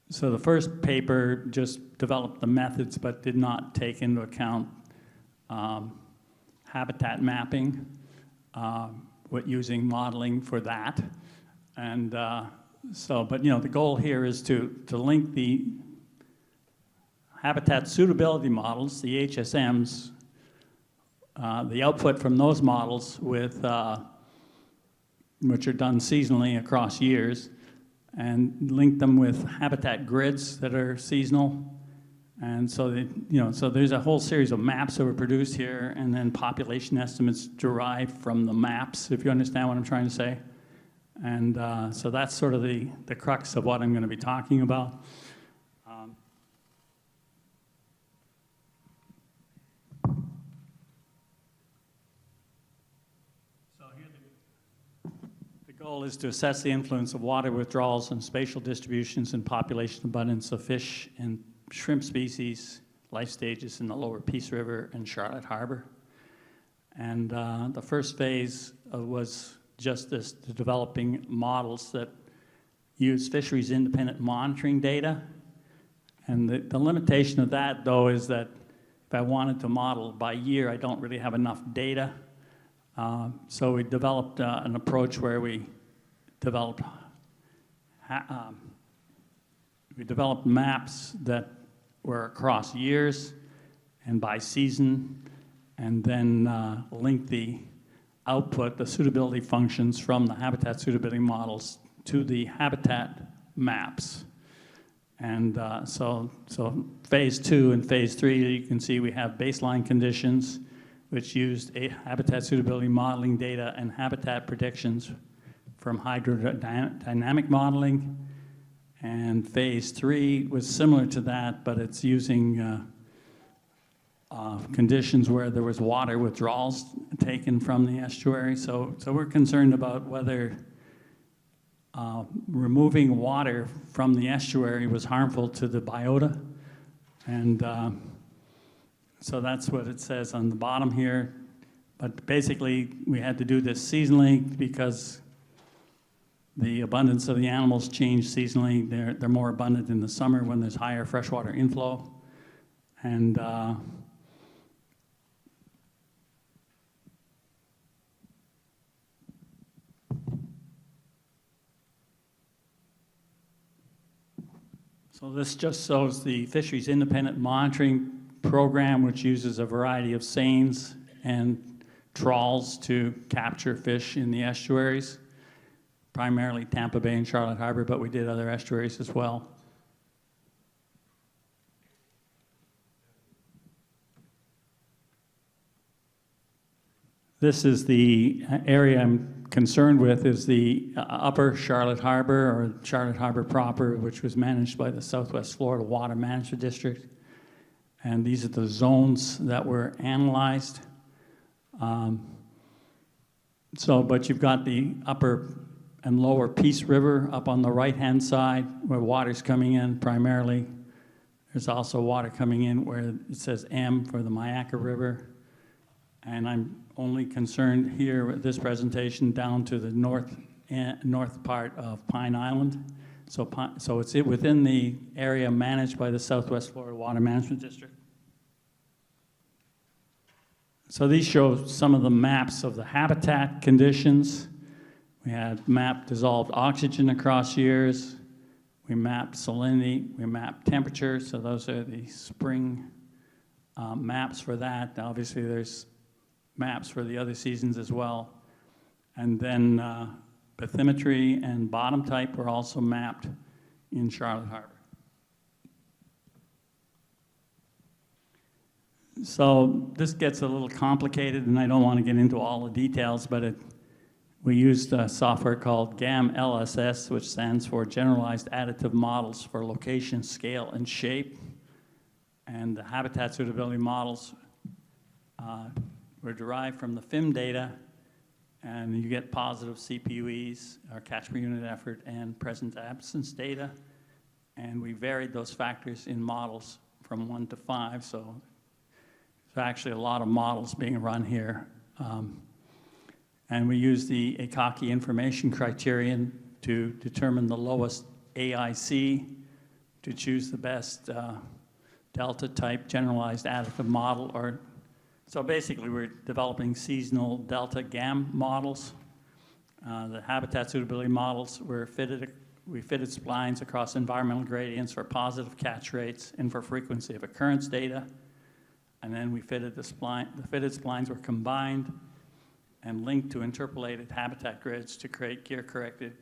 So the first paper just developed the methods but did not take into account habitat mapping, using modeling for that. And the goal here is to link the habitat suitability models, the HSMs, the output from those models with, which are done seasonally across years, and link them with habitat grids that are seasonal. And so, so there's a whole series of maps that were produced here, and then population estimates derived from the maps, if you understand what I'm trying to say. And so that's sort of the crux of what I'm going to be talking about. The goal is to assess the influence of water withdrawals on spatial distributions and population abundance of fish and shrimp species, life stages in the lower Peace River and Charlotte Harbor. And the first phase was just this, the developing models that use fisheries independent monitoring data. And the limitation of that, though, is that if I wanted to model by year, I don't really have enough data. So we developed an approach where we developed maps that were across years and by season, and then linked the output, the suitability functions from the habitat suitability models to the habitat maps. And so phase 2 and phase 3, you can see we have baseline conditions, which used habitat suitability modeling data and habitat predictions from hydrodynamic modeling. And phase 3 was similar to that, but it's using conditions where there was water withdrawals taken from the estuary. So we're concerned about whether removing water from the estuary was harmful to the biota. And so that's what it says on the bottom here. But basically, we had to do this seasonally because the abundance of the animals change seasonally. They're more abundant in the summer when there's higher freshwater inflow. And so this just shows the Fisheries Independent Monitoring Program, which uses a variety of seines and trawls to capture fish in the estuaries, primarily Tampa Bay and Charlotte Harbor, but we did other estuaries as well. This is the area I'm concerned with, is the upper Charlotte Harbor, or Charlotte Harbor proper, which was managed by the Southwest Florida Water Management District. And these are the zones that were analyzed. But you've got the upper and lower Peace River up on the right-hand side where water's coming in primarily. There's also water coming in where it says M for the Myakka River. And I'm only concerned here with this presentation down to the north part of Pine Island. So it's within the area managed by the Southwest Florida Water Management District. So these show some of the maps of the habitat conditions. We had mapped dissolved oxygen across years. We mapped salinity. We mapped temperature. So those are the spring maps for that. Obviously, there's maps for the other seasons as well. And then bathymetry and bottom type were also mapped in Charlotte Harbor. So this gets a little complicated, and I don't want to get into all the details, but we used a software called GAM-LSS, which stands for Generalized Additive Models for Location, Scale, and Shape. And the habitat suitability models were derived from the FIM data, and you get positive CPUEs, or catch per unit effort, and present absence data. And we varied those factors in models from 1 to 5, so there's actually a lot of models being run here. And we use the ACOCI information criterion to determine the lowest AIC to choose the best delta type generalized additive model. So basically we're developing seasonal delta GAM models. The habitat suitability models we fitted splines across environmental gradients for positive catch rates and for frequency of occurrence data. And then we fitted the fitted splines were combined and linked to interpolated habitat grids to create gear-corrected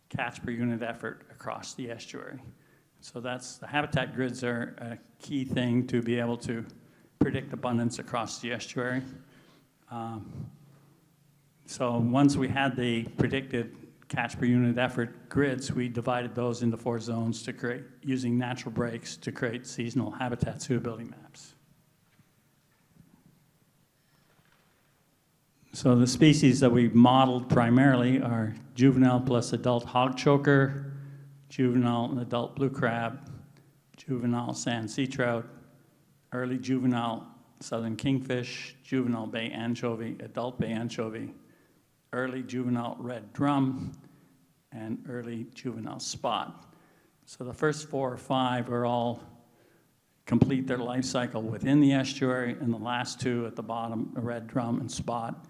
catch per unit effort across the estuary. So the habitat grids are a key thing to be able to predict abundance across the estuary. So once we had the predicted catch per unit effort grids, we divided those into 4 zones to create, using natural breaks to create seasonal habitat suitability maps. So the species that we've modeled primarily are juvenile plus adult hog choker, juvenile and adult blue crab, juvenile sand sea trout, early juvenile southern kingfish, juvenile bay anchovy, adult bay anchovy, early juvenile red drum, and early juvenile spot. So the first 4 or 5 are all complete their life cycle within the estuary, and the last 2 at the bottom, a red drum and spot,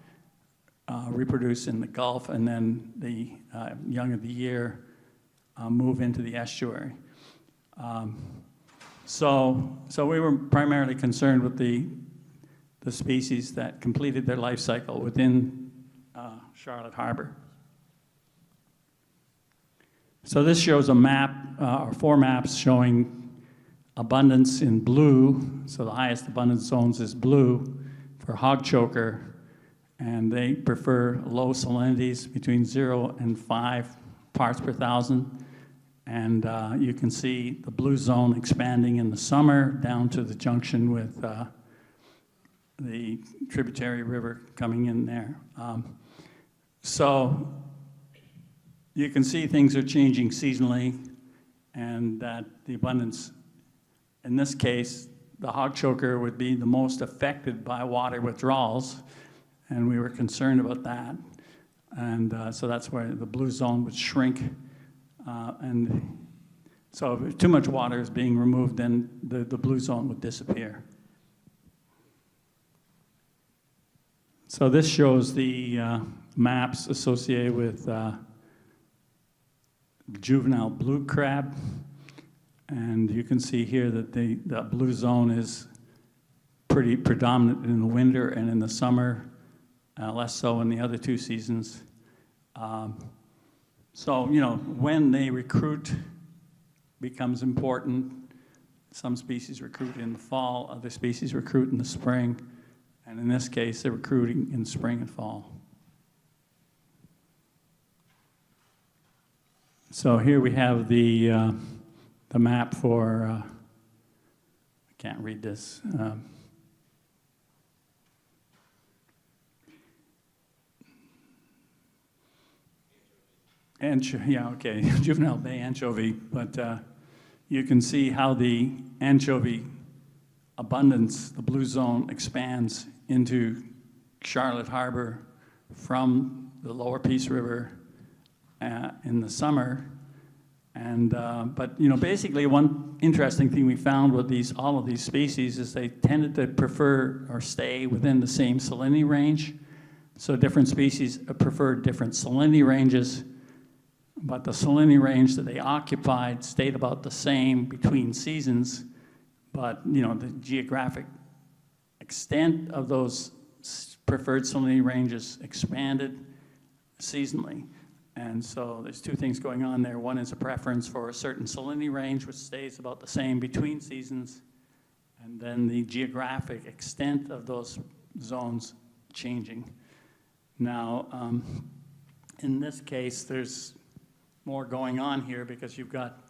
reproduce in the Gulf, and then the young of the year move into the estuary. So we were primarily concerned with the species that completed their life cycle within Charlotte Harbor. So this shows a map, or 4 maps showing abundance in blue. So the highest abundance zones is blue for hog choker, and they prefer low salinities between 0 and 5 parts per thousand. And you can see the blue zone expanding in the summer down to the junction with the tributary river coming in there. So you can see things are changing seasonally, and that the abundance, in this case, the hog choker would be the most affected by water withdrawals, and we were concerned about that. And so that's why the blue zone would shrink. And so if too much water is being removed, then the blue zone would disappear. So this shows the maps associated with juvenile blue crab. And you can see here that the blue zone is pretty predominant in the winter and in the summer, less so in the other two seasons. So, you know, when they recruit becomes important. Some species recruit in the fall, other species recruit in the spring. And in this case, they're recruiting in spring and fall. So here we have the map for, I can't read this. Yeah, okay, juvenile bay anchovy, but you can see how the anchovy abundance, the blue zone, expands into Charlotte Harbor from the lower Peace River in the summer. And, but, you know, basically one interesting thing we found with all of these species is they tended to prefer or stay within the same salinity range. So different species prefer different salinity ranges, but the salinity range that they occupied stayed about the same between seasons. But, you know, the geographic extent of those preferred salinity ranges expanded seasonally. And so there's two things going on there. One is a preference for a certain salinity range, which stays about the same between seasons, and then the geographic extent of those zones changing. Now, in this case, there's more going on here because you've got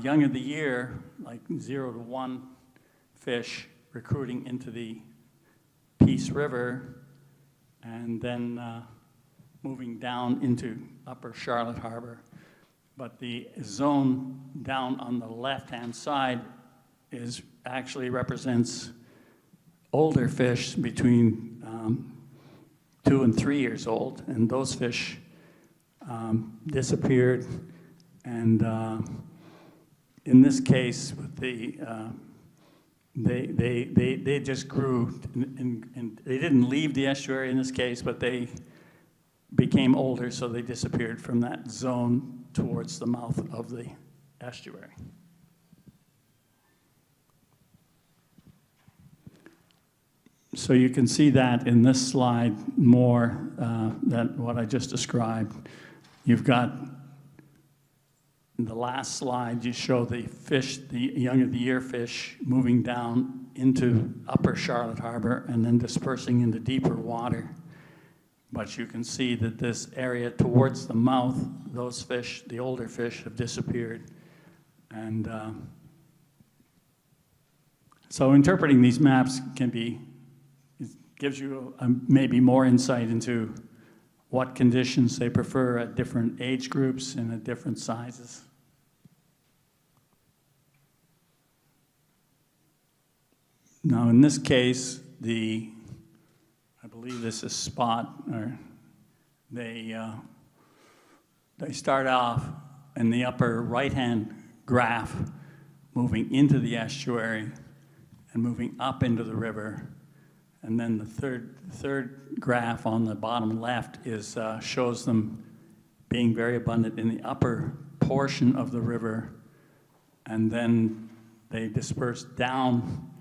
young of the year, like 0 to 1 fish recruiting into the Peace River, and then moving down into upper Charlotte Harbor. But the zone down on the left-hand side actually represents older fish between 2 and 3 years old, and those fish disappeared. And in this case, with they just grew, and they didn't leave the estuary in this case, but they became older, so they disappeared from that zone towards the mouth of the estuary. So you can see that in this slide more than what I just described. You've got, in the last slide, you show the fish, the young of the year fish, moving down into upper Charlotte Harbor and then dispersing into deeper water. But you can see that this area towards the mouth, those fish, the older fish, have disappeared. And so interpreting these maps gives you maybe more insight into what conditions they prefer at different age groups and at different sizes. Now, in this case, I believe this is spot, or they start off in the upper right-hand graph, moving into the estuary and moving up into the river. And then the third graph on the bottom left shows them being very abundant in the upper portion of the river, and then they disperse down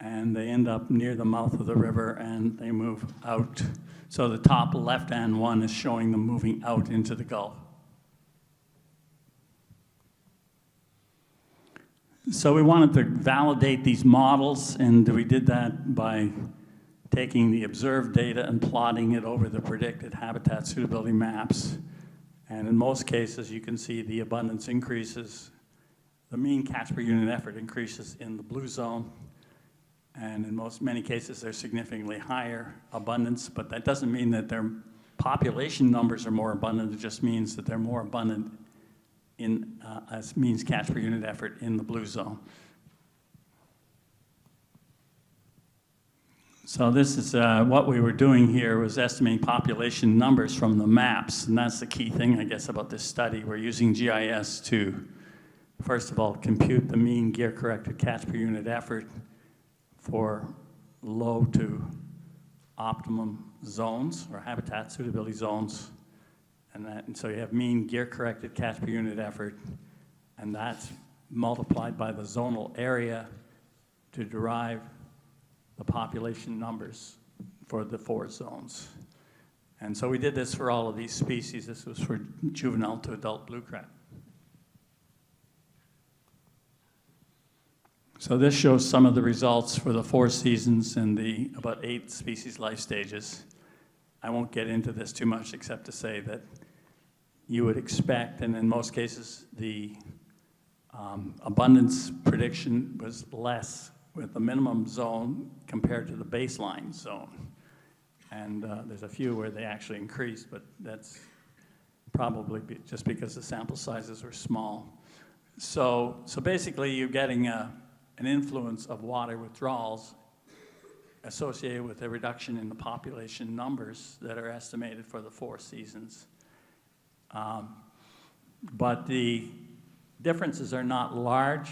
and they end up near the mouth of the river and they move out. So the top left-hand one is showing them moving out into the Gulf. So we wanted to validate these models, and we did that by taking the observed data and plotting it over the predicted habitat suitability maps. And in most cases, you can see the abundance increases. The mean catch per unit effort increases in the blue zone. And in many cases, there's significantly higher abundance, but that doesn't mean that their population numbers are more abundant. It just means that they're more abundant as means catch per unit effort in the blue zone. So this is what we were doing here was estimating population numbers from the maps, and that's the key thing, I guess, about this study. We're using GIS to, first of all, compute the mean gear-corrected catch per unit effort for low to optimum zones or habitat suitability zones, and so you have mean gear-corrected catch per unit effort, and that's multiplied by the zonal area to derive the population numbers for the 4 zones. And so we did this for all of these species. This was for juvenile to adult blue crab. So this shows some of the results for the 4 seasons and the about 8 species life stages. I won't get into this too much except to say that you would expect, and in most cases, the abundance prediction was less with the minimum zone compared to the baseline zone. And there's a few where they actually increased, but that's probably just because the sample sizes were small. So basically you're getting an influence of water withdrawals associated with a reduction in the population numbers that are estimated for the 4 seasons. But the differences are not large.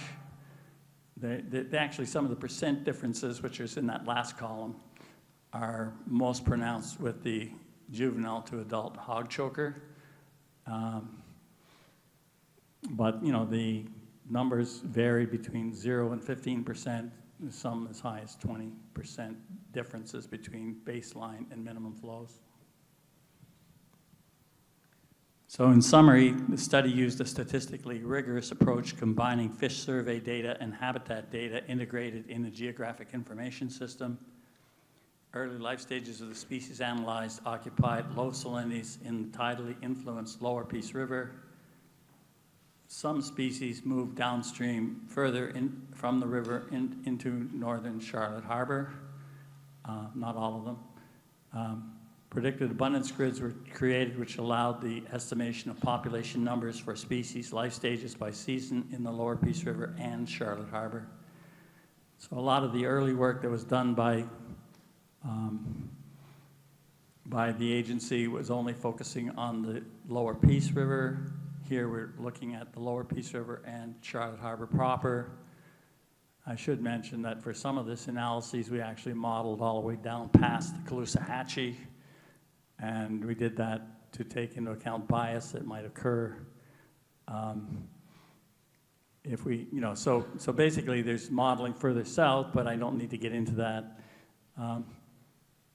Actually, some of the percent differences, which is in that last column, are most pronounced with the juvenile to adult hog choker. But, you know, the numbers vary between 0 and 15%, some as high as 20% differences between baseline and minimum flows. So in summary, the study used a statistically rigorous approach combining fish survey data and habitat data integrated in a geographic information system. Early life stages of the species analyzed occupied low salinities in the tidally influenced Lower Peace River. Some species moved downstream further from the river into northern Charlotte Harbor, not all of them. Predicted abundance grids were created, which allowed the estimation of population numbers for species life stages by season in the Lower Peace River and Charlotte Harbor. So a lot of the early work that was done by the agency was only focusing on the Lower Peace River. Here we're looking at the Lower Peace River and Charlotte Harbor proper. I should mention that for some of this analyses, we actually modeled all the way down past the Caloosahatchee. And we did that to take into account bias that might occur if we, you know, so basically there's modeling further south, but I don't need to get into that.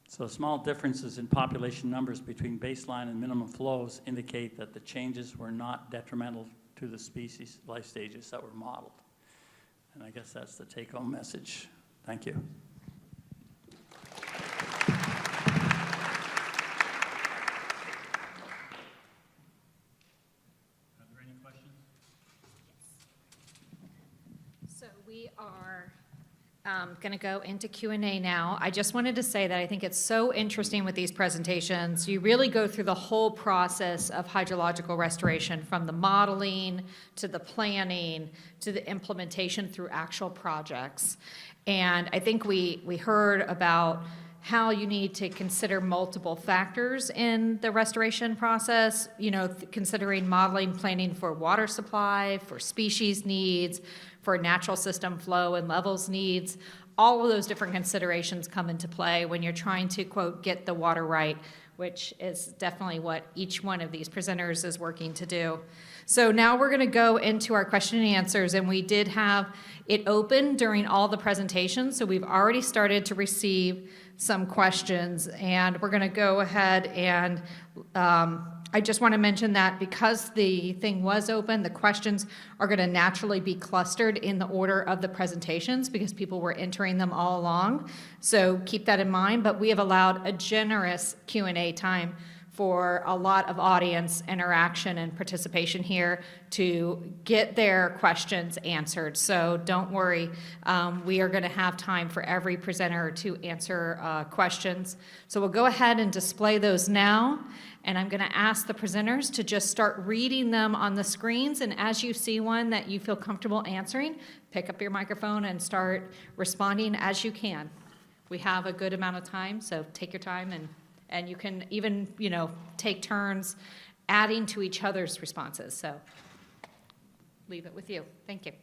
So small differences in population numbers between baseline and minimum flows indicate that the changes were not detrimental to the species life stages that were modeled. And I guess that's the take-home message. Thank you. So we are going to go into Q&A now. I just wanted to say that I think it's so interesting with these presentations. You really go through the whole process of hydrological restoration, from the modeling to the planning to the implementation through actual projects. And I think we heard about how you need to consider multiple factors in the restoration process, you know, considering modeling, planning for water supply, for species needs, for natural system flow and levels needs. All of those different considerations come into play when you're trying to, quote, get the water right, which is definitely what each one of these presenters is working to do. So now we're going to go into our question and answers, and we did have it open during all the presentations, so we've already started to receive some questions, and we're going to go ahead and I just want to mention that because the thing was open, the questions are going to naturally be clustered in the order of the presentations because people were entering them all along. So keep that in mind, but we have allowed a generous Q&A time for a lot of audience interaction and participation here to get their questions answered. So don't worry, we are going to have time for every presenter to answer questions. So we'll go ahead and display those now, and I'm going to ask the presenters to just start reading them on the screens, and as you see one that you feel comfortable answering, pick up your microphone and start responding as you can. We have a good amount of time, so take your time, and you can even, take turns adding to each other's responses. So leave it with you. Thank you.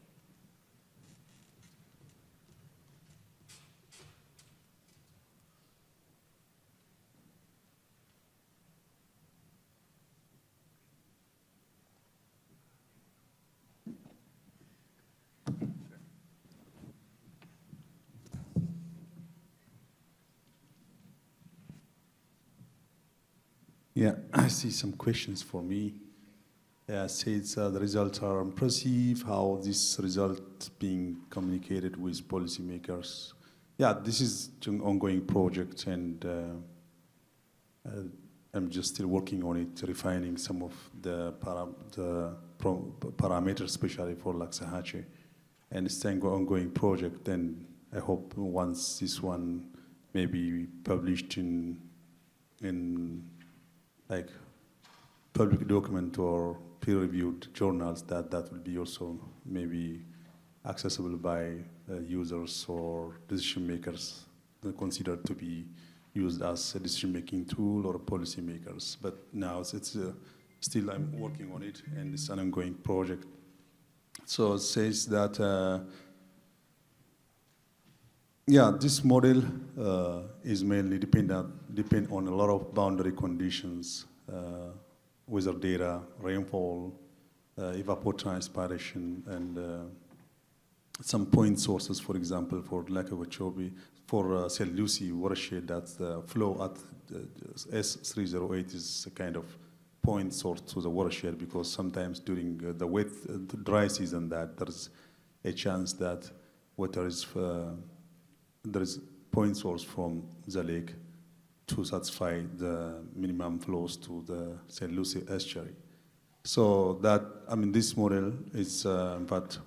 Yeah, I see some questions for me. Says the results are impressive. How this result being communicated with policymakers? Yeah, this is an ongoing project, and I'm just still working on it, refining some of the parameters, especially for Laxahatchee. And it's an ongoing project, and I hope once this one may be published in like public document or peer-reviewed journals, that will be also maybe accessible by users or decision makers, considered to be used as a decision-making tool or policymakers. But now it's still I'm working on it, and it's an ongoing project. So it says that this model is mainly depend on a lot of boundary conditions, weather data, rainfall, evapotranspiration, and some point sources. For example, for Lake Okeechobee, for St. Lucie watershed, that flow at S308 is a kind of point source to the watershed, because sometimes during the wet, dry season, that there's a chance that water is there is point source from the lake to satisfy the minimum flows to the St. Lucie estuary. So that, this model is, but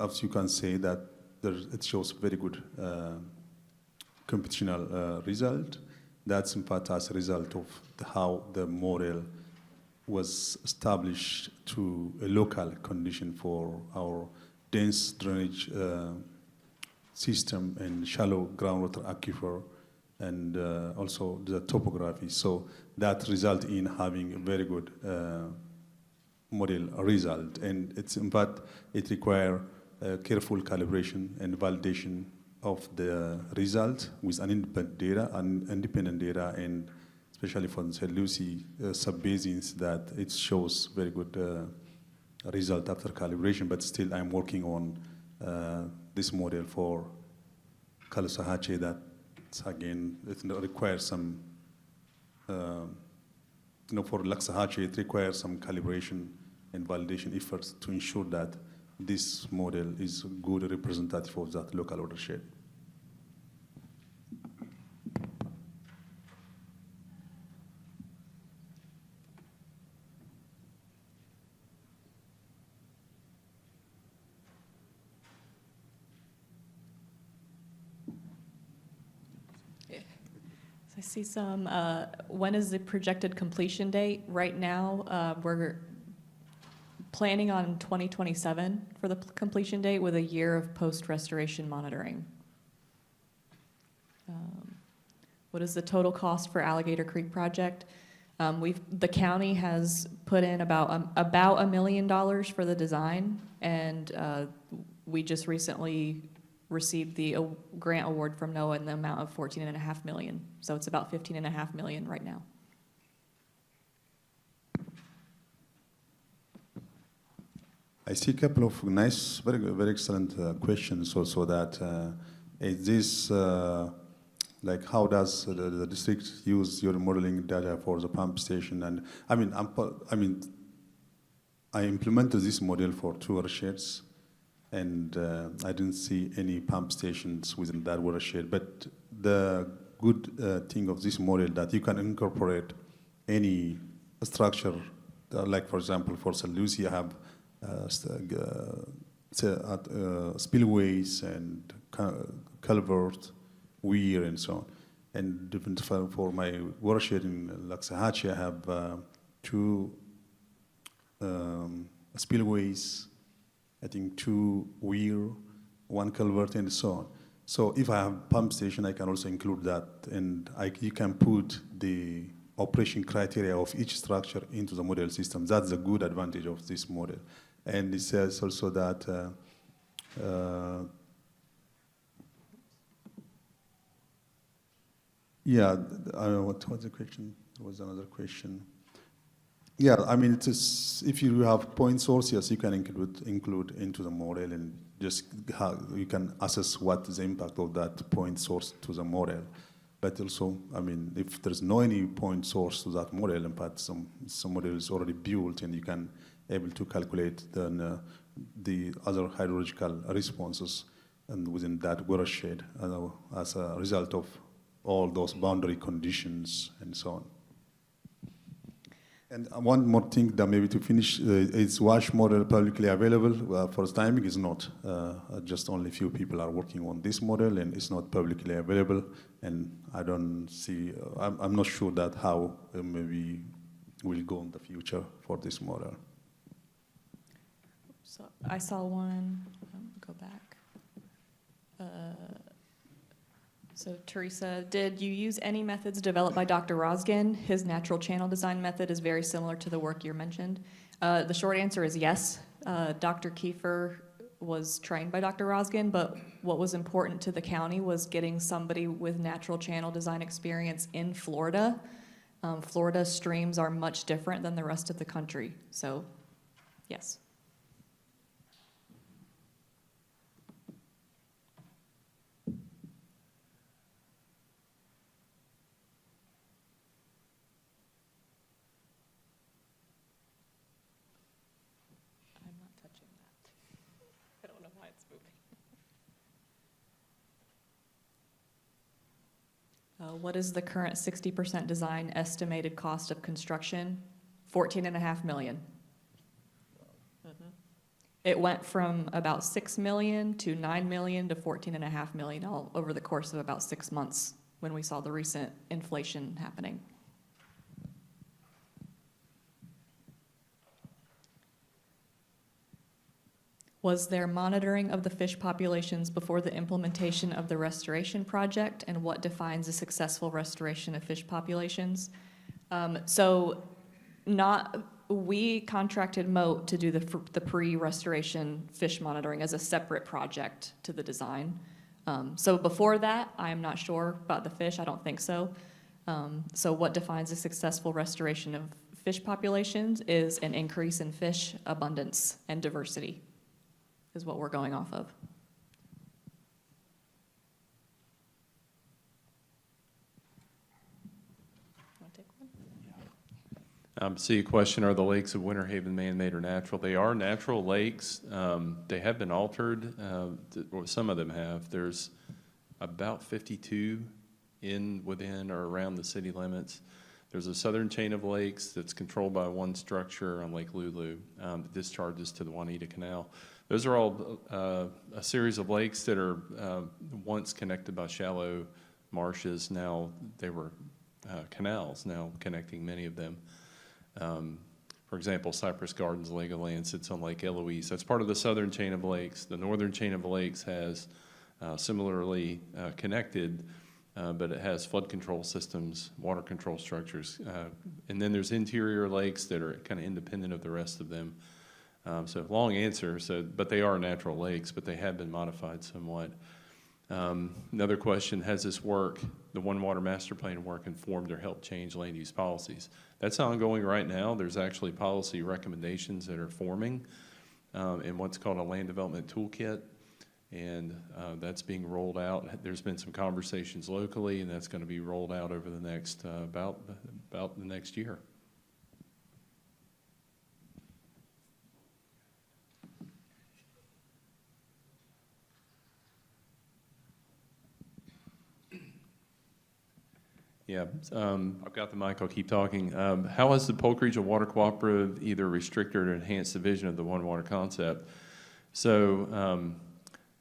as you can say, that it shows very good computational result. That's in fact as a result of how the model was established to a local condition for our dense drainage system and shallow groundwater aquifer, and also the topography. So that result in having a very good model result. And it's in fact, it requires careful calibration and validation of the result with an independent data, and especially for the St. Lucie subbasins, that it shows very good result after calibration. But still, I'm working on this model for Caloosahatchee, that again, it requires some, for Laxahatchee, it requires some calibration and validation efforts to ensure that this model is a good representative of that local watershed. I see some, when is the projected completion date? Right now, we're planning on 2027 for the completion date, with a year of post-restoration monitoring. What is the total cost for Alligator Creek project? The county has put in about $1 million for the design, and we just recently received the grant award from NOAA in the amount of $14.5 million. So it's about $15.5 million right now. I see a couple of nice, very, very excellent questions also. That is this, like, how does the district use your modeling data for the pump station? And I implemented this model for 2 watersheds, and I didn't see any pump stations within that watershed. But the good thing of this model, that you can incorporate any structure, like for example, for St. Lucie, you have spillways and culvert, weir, and so on. And different for my watershed in Laxahatchee, I have 2 spillways, I think 2 weir, 1 culvert, and so on. So if I have pump station, I can also include that, and you can put the operation criteria of each structure into the model system. That's the good advantage of this model. And it says also that yeah, what was the question? There was another question. Yeah, I mean, it is, if you have point source, yes, you can include into the model, and just you can assess what is the impact of that point source to the model. But also, I mean, if there's no any point source to that model, in fact, some model is already built, and you can able to calculate then the other hydrological responses, and within that watershed as a result of all those boundary conditions and so on. And one more thing that maybe to finish, is WASH model publicly available? For the timing is not. Just only few people are working on this model, and it's not publicly available. And I don't see, I'm not sure that how maybe will go in the future for this model. So I saw one, go back. So Teresa, did you use any methods developed by Dr. Rosgen? His natural channel design method is very similar to the work you mentioned. The short answer is yes. Dr. Kiefer was trained by Dr. Rosgen, but what was important to the county was getting somebody with natural channel design experience in Florida. Florida streams are much different than the rest of the country, so yes. What is the current 60% design estimated cost of construction? $14.5 million. It went from about $6 million to $9 million to $14.5 million all over the course of about 6 months when we saw the recent inflation happening. Was there monitoring of the fish populations before the implementation of the restoration project, and what defines a successful restoration of fish populations? We contracted Moat to do the pre-restoration fish monitoring as a separate project to the design. So before that, I am not sure about the fish, I don't think so. So what defines a successful restoration of fish populations is an increase in fish abundance and diversity, is what we're going off of. Want to take one? See a question, are the lakes of Winter Haven man-made or natural? They are natural lakes. They have been altered, or some of them have. There's about 52 within or around the city limits. There's a southern chain of lakes that's controlled by one structure on Lake Lulu that discharges to the Juanita Canal. Those are all a series of lakes that are once connected by shallow marshes. Now they were canals, now connecting many of them. For example, Cypress Gardens Legoland sits on Lake Eloise. That's part of the southern chain of lakes. The northern chain of lakes has similarly connected, but it has flood control systems, water control structures. And then there's interior lakes that are kind of independent of the rest of them. So long answer, but they are natural lakes, but they have been modified somewhat. Another question, has this work, the One Water Master Plan work, informed or helped change land use policies? That's ongoing right now. There's actually policy recommendations that are forming in what's called a land development toolkit, and that's being rolled out. There's been some conversations locally, and that's going to be rolled out over the next, about the next year. Yeah, I've got the mic, I'll keep talking. How has the Polk Regional Water Cooperative either restricted or enhanced the vision of the One Water concept? So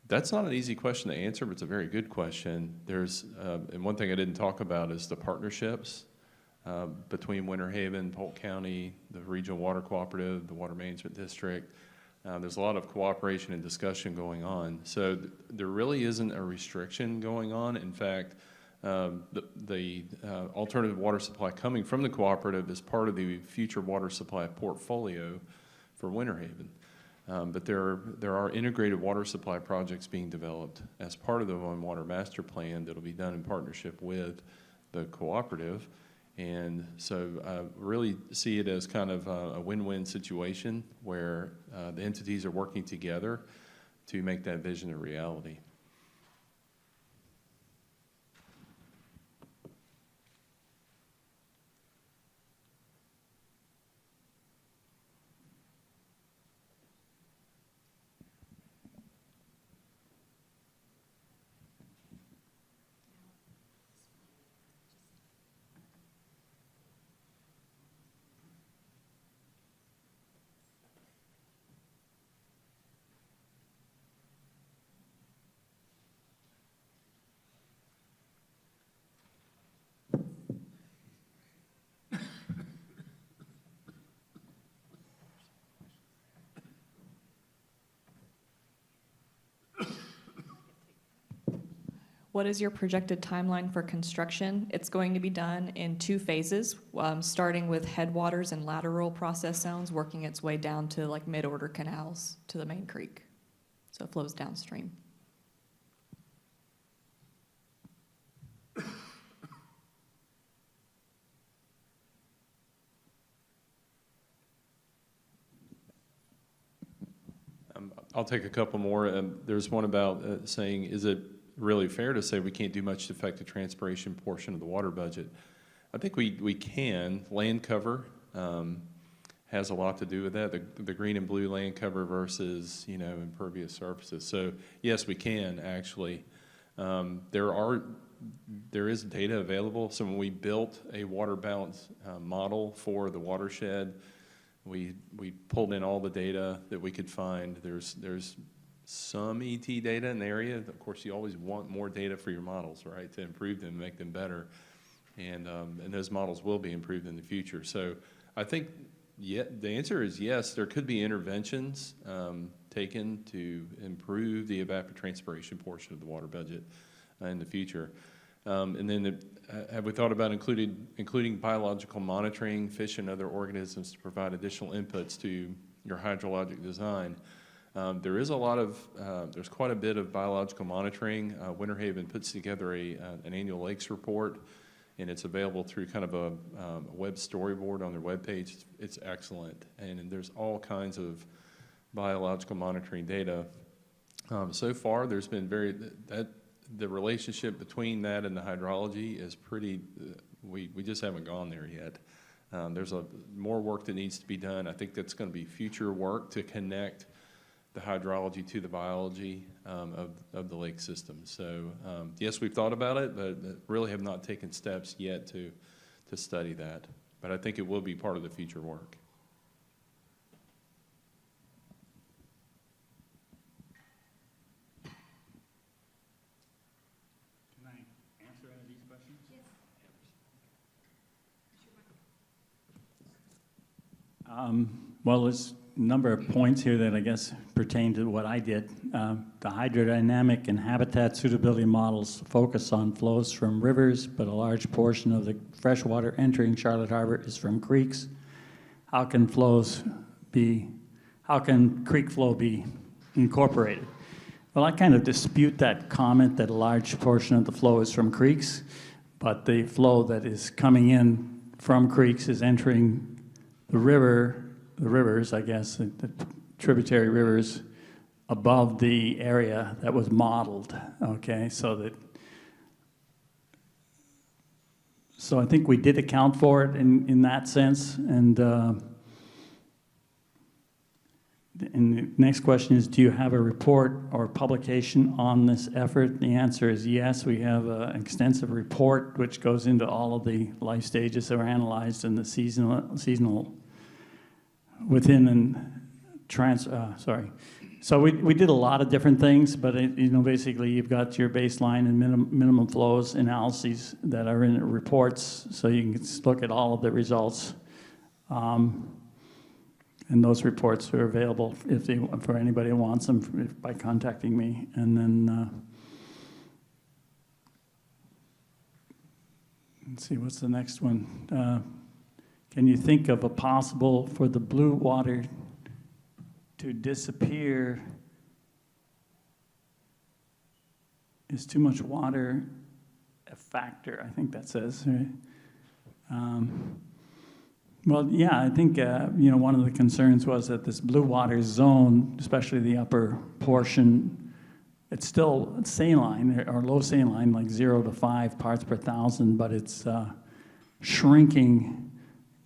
that's not an easy question to answer, but it's a very good question. There's, and one thing I didn't talk about is the partnerships between Winter Haven, Polk County, the Regional Water Cooperative, the Water Management District. There's a lot of cooperation and discussion going on. So there really isn't a restriction going on. In fact, the alternative water supply coming from the cooperative is part of the future water supply portfolio for Winter Haven. But there are integrated water supply projects being developed as part of the One Water Master Plan that'll be done in partnership with the cooperative. And so I really see it as kind of a win-win situation where the entities are working together to make that vision a reality. What is your projected timeline for construction? It's going to be done in 2 phases, starting with headwaters and lateral process zones, working its way down to like mid-order canals to the main creek. So it flows downstream. I'll take a couple more. There's one about saying, is it really fair to say we can't do much to affect the transpiration portion of the water budget? I think we can. Land cover has a lot to do with that. The green and blue land cover versus, you know, impervious surfaces. So yes, we can actually. There is data available. So when we built a water balance model for the watershed, we pulled in all the data that we could find. There's some ET data in the area. Of course, you always want more data for your models, right, to improve them, make them better. And those models will be improved in the future. So I think the answer is yes, there could be interventions taken to improve the evapotranspiration portion of the water budget in the future. And then have we thought about including biological monitoring, fish and other organisms to provide additional inputs to your hydrologic design? There is there's quite a bit of biological monitoring. Winter Haven puts together an annual lakes report, and it's available through kind of a web storyboard on their webpage. It's excellent, and there's all kinds of biological monitoring data. So far, there's been the relationship between that and the hydrology is pretty, we just haven't gone there yet. There's more work that needs to be done. I think that's going to be future work to connect the hydrology to the biology of the lake system. So yes, we've thought about it, but really have not taken steps yet to study that. But I think it will be part of the future work. Can I answer any of these questions? Yes. Well, there's a number of points here that I guess pertain to what I did. The hydrodynamic and habitat suitability models focus on flows from rivers, but a large portion of the fresh water entering Charlotte Harbor is from creeks. How can creek flow be incorporated? Well, I kind of dispute that comment that a large portion of the flow is from creeks, but the flow that is coming in from creeks is entering the rivers, I guess, the tributary rivers above the area that was modeled, okay? So I think we did account for it in that sense. And the next question is, do you have a report or publication on this effort? The answer is yes. We have an extensive report which goes into all of the life stages that were analyzed in the seasonal within and So we did a lot of different things, but basically you've got your baseline and minimum flows analyses that are in the reports, so you can look at all of the results. And those reports are available for anybody who wants them by contacting me. And then, let's see, what's the next one? Can you think of a possible for the blue water to disappear? Is too much water a factor? I think that says, right? Well, yeah, I think, one of the concerns was that this blue water zone, especially the upper portion, it's still saline or low saline, like 0 to 5 parts per thousand, but it's shrinking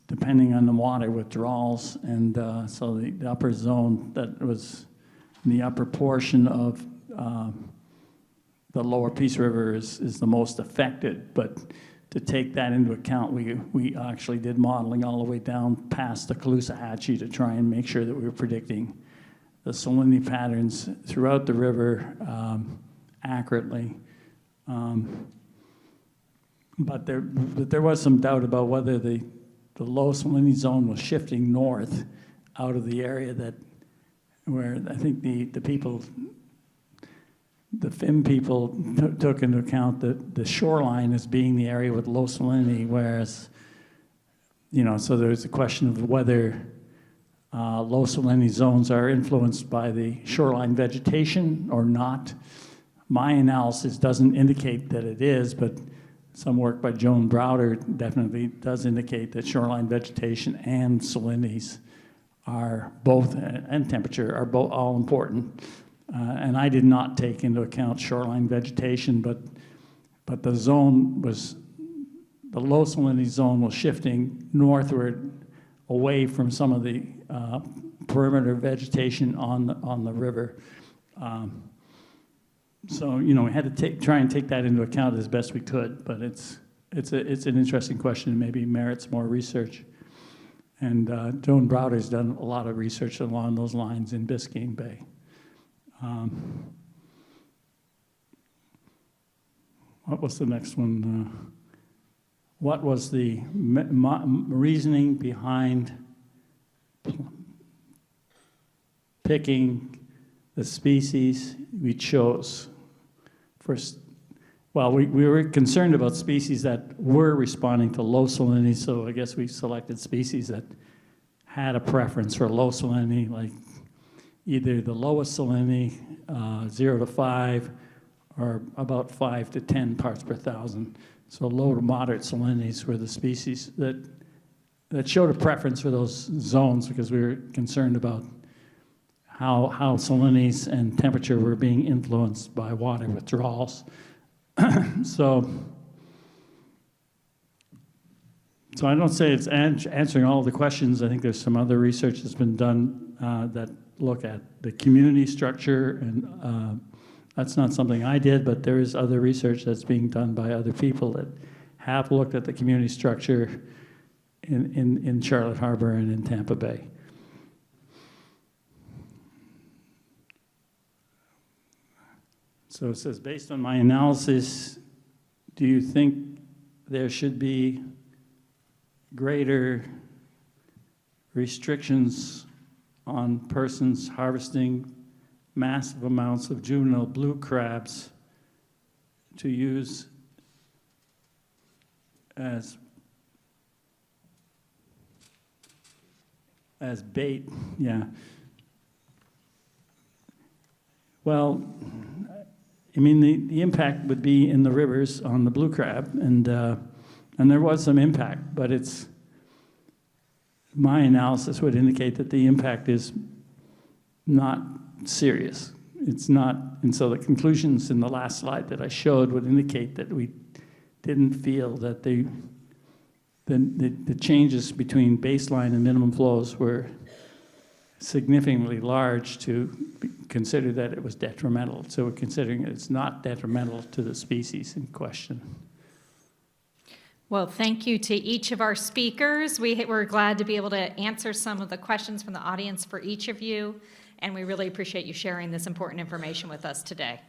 depending on the water withdrawals. And so the upper zone that was in the upper portion of the lower Peace River is the most affected. But to take that into account, we actually did modeling all the way down past the Caloosahatchee to try and make sure that we were predicting the salinity patterns throughout the river accurately. But there was some doubt about whether the low salinity zone was shifting north out of the area where I think the people, the FIM people took into account the shoreline as being the area with low salinity, whereas, so there's a question of whether low salinity zones are influenced by the shoreline vegetation or not. My analysis doesn't indicate that it is, but some work by Joan Browder definitely does indicate that shoreline vegetation and salinities are both, and temperature are both all important. And I did not take into account shoreline vegetation, but the zone was, the low salinity zone was shifting northward away from some of the perimeter vegetation on the river. So we had to try and take that into account as best we could, but it's an interesting question and maybe merits more research. And Joan Browder's done a lot of research along those lines in Biscayne Bay. What was the next one? What was the reasoning behind picking the species we chose? First, well, we were concerned about species that were responding to low salinity, so I guess we selected species that had a preference for low salinity, like either the lowest salinity, 0 to 5, or about 5 to 10 parts per thousand. So low to moderate salinities were the species that showed a preference for those zones, because we were concerned about how salinities and temperature were being influenced by water withdrawals. So I don't say it's answering all of the questions. I think there's some other research that's been done that look at the community structure, and that's not something I did, but there is other research that's being done by other people that have looked at the community structure in Charlotte Harbor and in Tampa Bay. So it says, based on my analysis, do you think there should be greater restrictions on persons harvesting massive amounts of juvenile blue crabs to use as bait? Yeah. Well, I mean, the impact would be in the rivers on the blue crab, and there was some impact, but my analysis would indicate that the impact is not serious. It's not, and so the conclusions in the last slide that I showed would indicate that we didn't feel that the changes between baseline and minimum flows were significantly large to consider that it was detrimental. So we're considering it's not detrimental to the species in question. Well, thank you to each of our speakers. We're glad to be able to answer some of the questions from the audience for each of you, and we really appreciate you sharing this important information with us today.